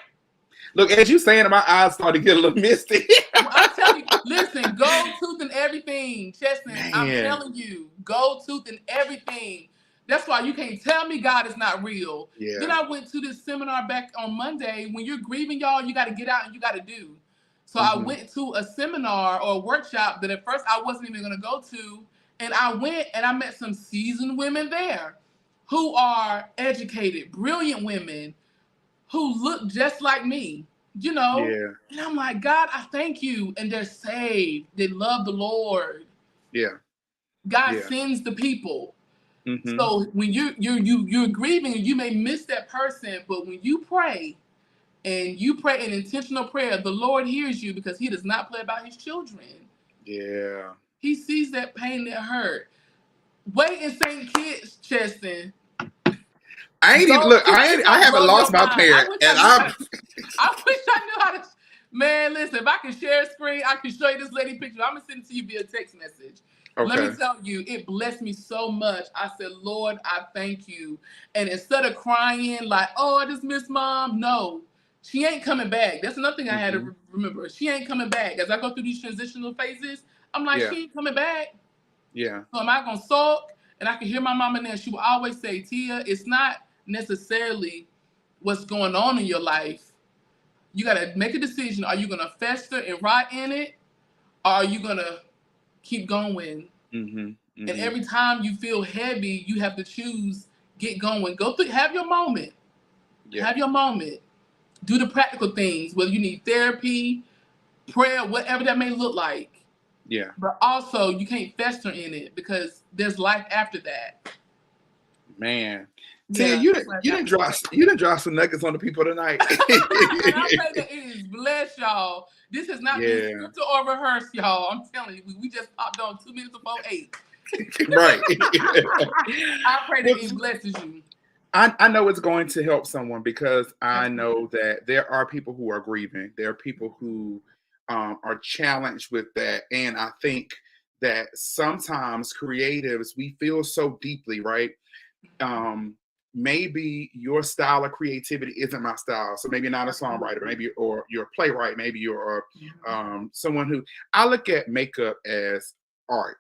Look, as you saying it, my eyes started to get a little misty. Well, I'm telling you, listen, gold tooth and everything. Chestnut, I'm Man. telling you, gold tooth and everything. That's why you can't tell me God is not real. Then Yeah. I went to this seminar back on Monday. When you're grieving, y'all, you got to get out and you got to do. So I Hmm. went to a seminar or a workshop that at first I wasn't even going to go to. And I went and I met some seasoned women there who are educated, brilliant women who look just like me, you know? Yeah. And I'm like, God, I thank you. And they're saved. They love the Lord. Yeah. God Yeah. sends the people. Hmm. So when you're grieving, you may miss that person, but when you pray and you pray an intentional prayer, the Lord hears you because He does not play about His children. Yeah. He sees that pain, that hurt. Wait in St. Kitts, Cheston. I ain't even Go look. to it's I gonna haven't blow your lost my mind. I parent, wish I and knew how I'm to I wish I knew how to. Man, listen, if I can share a screen, I can show you this lady picture. I'm going to send it to you via text message. Let me okay. tell you, it blessed me so much. I said, Lord, I thank you. And instead of crying like, oh, I just miss mom, no, she ain't coming back. That's another thing I had Hmm. to remember. She ain't coming back. As I go through these transitional phases, I'm like, Yeah. she ain't coming back. Yeah. So am I going to sulk? And I can hear my mama now. She will always say, Tia, it's not necessarily what's going on in your life. You got to make a decision. Are you going to fester and rot in it? Or are you going to keep going? And every time you feel heavy, you have to choose, get going. Go through, have your moment. Yeah. Have your moment. Do the practical things, whether you need therapy, prayer, whatever that may look like. Yeah. But also, you can't fester in it because there's life after that. Man. Tia, you didn't drop some nuggets on the people tonight. And I say that it is blessed, y'all. This has not been scripted or rehearsed, y'all. I'm telling you, we just popped on 2 minutes before 8. Right. I pray that it blesses you. I know it's going to help someone because I know that there are people who are grieving. There are people who are challenged with that. And I think that sometimes creatives, we feel so deeply, right? Maybe your style of creativity isn't my style. So maybe you're not a songwriter, maybe, or you're a playwright, maybe you're someone who, I look at makeup as art,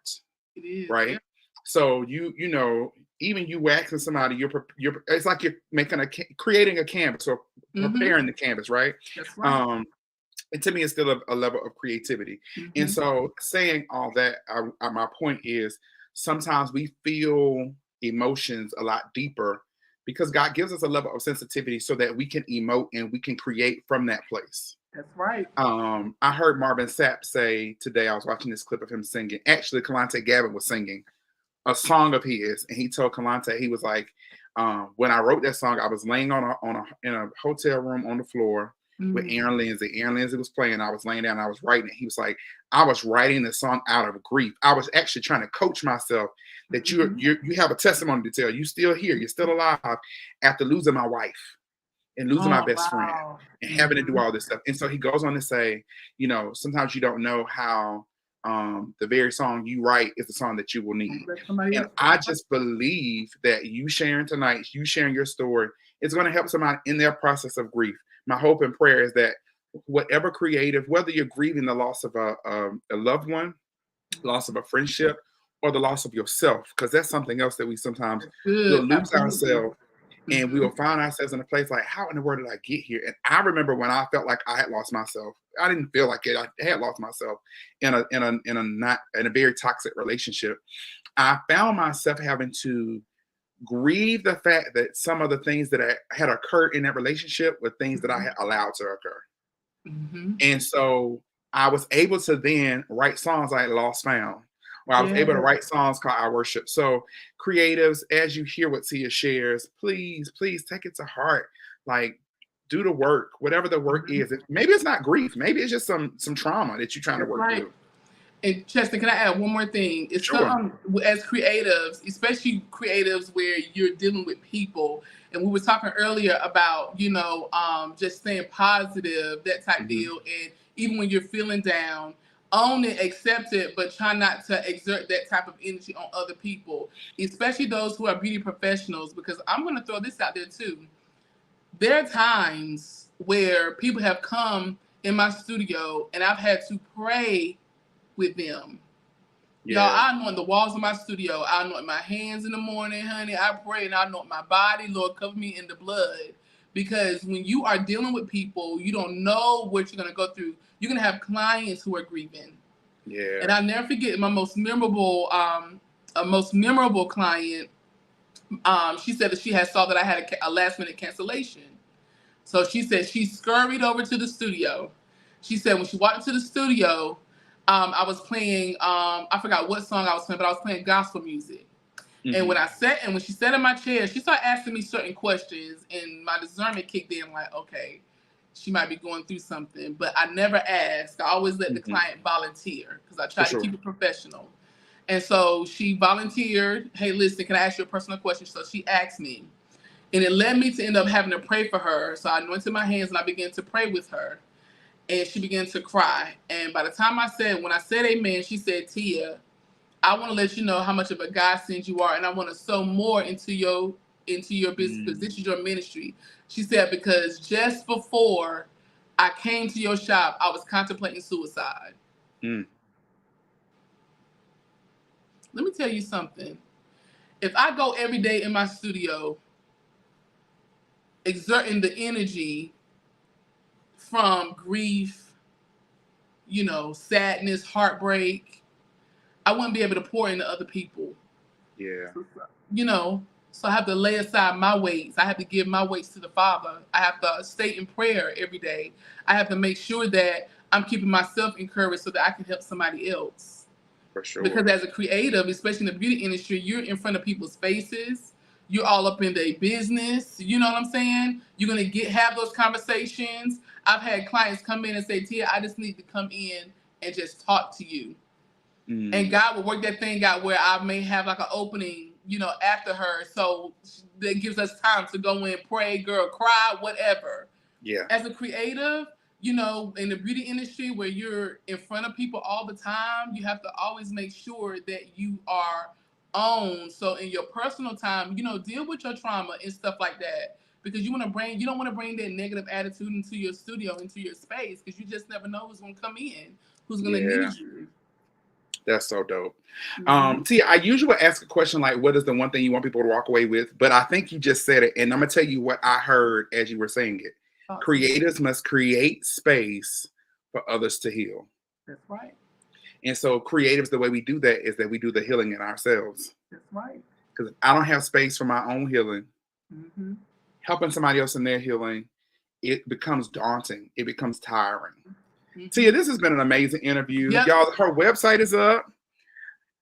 right? Yeah. So you know, even you waxing somebody, you're it's like you're making creating a canvas or preparing the canvas, right? That's right. And to me, it's still a level of creativity. And so saying all that, my point is sometimes we feel emotions a lot deeper because God gives us a level of sensitivity so that we can emote and we can create from that place. That's right. I heard Marvin Sapp say today, I was watching this clip of him singing. Actually, Kalante Gavin was singing a song of his, and he told Kalante, he was like, when I wrote that song, I was laying in a hotel room on the floor with Aaron Lindsay. Aaron Lindsay was playing. I was laying down. I was writing it. He was like, I was writing the song out of grief. I was actually trying to coach myself that you have a testimony to tell. You still here. You're still alive after losing my wife and losing my best friend and having to do all this stuff. And so he goes on to say, you know, sometimes you don't know how the very song you write is the song that you will need. And I just believe that you sharing tonight, you sharing your story, is going to help somebody in their process of grief. My hope and prayer is that whatever creative, whether you're grieving the loss of a loved one, loss of a friendship, or the loss of yourself, because that's something else that we sometimes will lose ourselves, and we will find ourselves in a place like, how in the world did I get here? And I remember when I felt like I had lost myself. I didn't feel like it. I had lost myself in a very toxic relationship. I found myself having to grieve the fact that some of the things that had occurred in that relationship were things that I had allowed to occur. And so I was able to then write songs like Lost Found, where I was able to write songs called I Worship. So creatives, as you hear what Tia shares, please take it to heart. Like, do the work, whatever the work is. Maybe it's not grief. Maybe it's just some trauma that you're trying to work through. And Chester, can I add one more thing? It's something as creatives, especially creatives where you're dealing with people. And we were talking earlier about, you know, just staying positive, that type deal. And even when you're feeling down, own it, accept it, but try not to exert that type of energy on other people, especially those who are beauty professionals, because I'm going to throw this out there too. There are times where people have come in my studio and I've had to pray with them. Y'all, I anoint the walls of my studio. I anoint my hands in the morning, honey. I pray and I anoint my body. Lord, cover me in the blood. Because when you are dealing with people, you don't know what you're going to go through. You're going to have clients who are grieving. Yeah. And I'll never forget my most memorable client. She said that she had saw that I had a last minute cancellation. So she said she scurried over to the studio. She said when she walked into the studio, I was playing, I forgot what song I was playing, but I was playing gospel music. And when she sat in my chair, she started asking me certain questions, and my discernment kicked in, like, okay, she might be going through something. But I never asked. I always let the client volunteer because I try to keep it professional. And so she volunteered, hey, listen, can I ask you a personal question? So she asked me. And it led me to end up having to pray for her. So I anointed my hands and I began to pray with her. And she began to cry. And by the time when I said amen, she said, Tia, I want to let you know how much of a godsend you are. And I want to sow more into your business because this is your ministry. She said, because just before I came to your shop, I was contemplating suicide. Let me tell you something. if I go every day in my studio exerting the energy from grief, sadness, heartbreak, I wouldn't be able to pour into other people. Yeah. So I have to lay aside my weights. I have to give my weights to the Father. I have to stay in prayer every day. I have to make sure that I'm keeping myself encouraged so that I can help somebody else. For sure. Because as a creative, especially in the beauty industry, you're in front of people's faces. You're all up in their business. You know what I'm saying? You're going to have those conversations. I've had clients come in and say, Tia, I just need to come in and just talk to you. And God will work that thing out where I may have like an opening, after her. So that gives us time to go in, pray, girl, cry, whatever. Yeah. As a creative, in the beauty industry where you're in front of people all the time, you have to always make sure that you are on. So in your personal time, deal with your trauma and stuff like that. Because you don't want to bring that negative attitude into your studio, into your space, because you just never know who's going to come in, who's going to need you. That's so dope. Tia, I usually ask a question like, what is the one thing you want people to walk away with? But I think you just said it. And I'm going to tell you what I heard as you were saying it. Awesome. Creators must create space for others to heal. That's right. And so creatives, the way we do that is that we do the healing in ourselves. That's right. Because if I don't have space for my own healing, helping somebody else in their healing, it becomes daunting. It becomes tiring. Tia, this has been an amazing interview. Yep. Y'all, her website is up.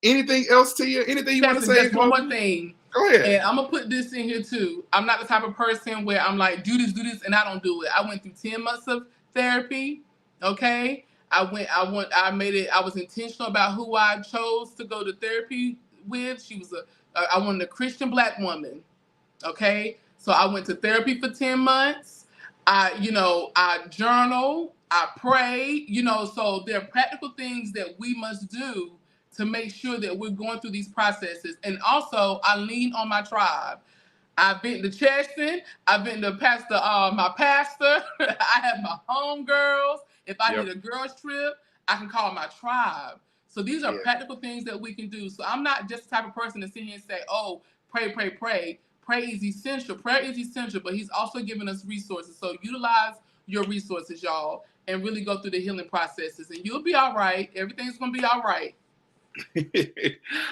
Anything else, Tia? Anything you want to say? Just one more thing. Go ahead. And I'm going to put this in here too. I'm not the type of person where I'm like, do this, and I don't do it. I went through 10 months of therapy. Okay. I was intentional about who I chose to go to therapy with. I wanted a Christian Black woman. Okay. So I went to therapy for 10 months. I journal. I pray, so there are practical things that we must do to make sure that we're going through these processes. And also, I lean on my tribe. I've been to Cheston. I've been to my pastor. I have my homegirls. If I need a girls trip, I can call my tribe. So these are practical things that we can do. So I'm not just the type of person to sit here and say, oh, pray, pray, pray. Pray is essential. Prayer is essential, but he's also giving us resources. So utilize your resources, y'all, and really go through the healing processes, and you'll be all right. Everything's gonna be all right.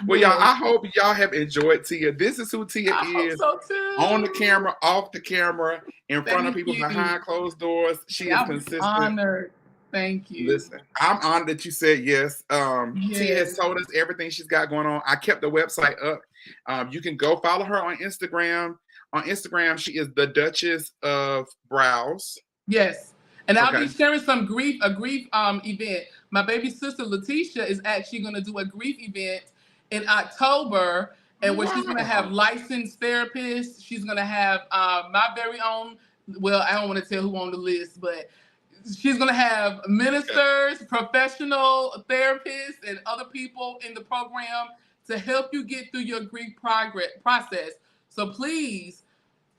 Well, y'all, I hope y'all have enjoyed Tia. This is who Tia is. So too. On the camera, off the camera, in front of people, behind closed doors. She is consistent. Honored. Thank you. Listen, I'm honored that you said yes. Tia has told us everything she's got going on. I kept the website up. You can go follow her on Instagram. On Instagram, she is the Duchess of Brows. Yes. And I'll be sharing a grief event. My baby sister Letitia is actually going to do a grief event in October, and where she's going to have licensed therapists. She's going to have my very own. Well, I don't want to tell who on the list, but she's going to have ministers, professional therapists, and other people in the program to help you get through your grief process. So please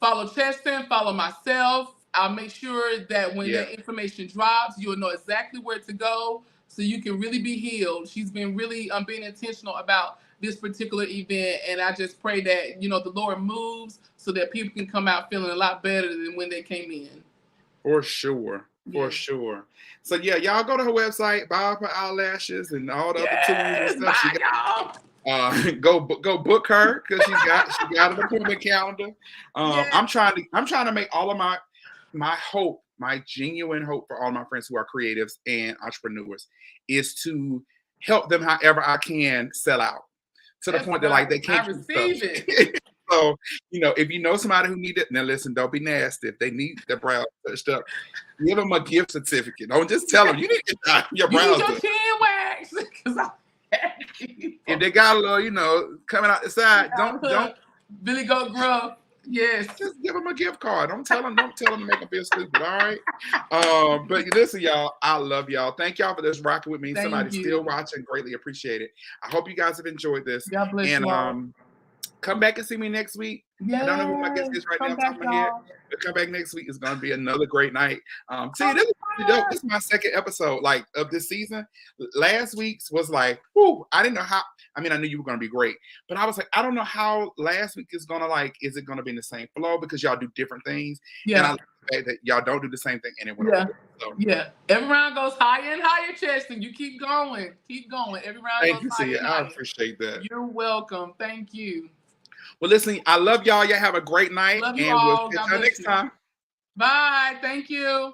follow Cheston, follow myself. I'll make sure that when that information drops, you'll know exactly where to go so you can really be healed. She's been really being intentional about this particular event, and I just pray that, the Lord moves so that people can come out feeling a lot better than when they came in. For sure. For sure. So y'all go to her website, buy up her eyelashes and all the other tools and stuff. She got, go book her because she got an appointment calendar. I'm trying to make all of my hope, my genuine hope for all my friends who are creatives and entrepreneurs is to help them however I can sell out to the point that like they can't receive it. So, if you know somebody who needs it, now listen, don't be nasty. If they need their brows touched up, give them a gift certificate. Don't just tell them you need to get your brows touched. You need your chin wax. If they got a little, coming out the side, don't Billy Goat Gruff. Yes. Just give them a gift card. Don't tell them to make them feel stupid. All right. But listen, y'all, I love y'all. Thank y'all for this rocking with me. Somebody still watching. Greatly appreciate it. I hope you guys have enjoyed this. God bless you. And come back and see me next week. Yes. I don't know who my guest is right now. Top of my head. But come back next week. It's going to be another great night. See, this is really dope. This is my second episode of this season. Last week's was like, whoo, I didn't know how. I mean, I knew you were going to be great, but I was like, I don't know how last week is going to like, is it going to be in the same flow because y'all do different things? And I Yeah. like the fact that y'all don't do the same thing and it went Yeah. over. So Yeah. Every round goes higher and higher, Cheston. You keep going. Keep going. Every round thank goes you, higher Tia. and I higher. appreciate that. You're welcome. Thank you. Well, listen, I love y'all. Y'all have a great night, Love you and we'll all. see God y'all bless next you. time. Bye. Thank you.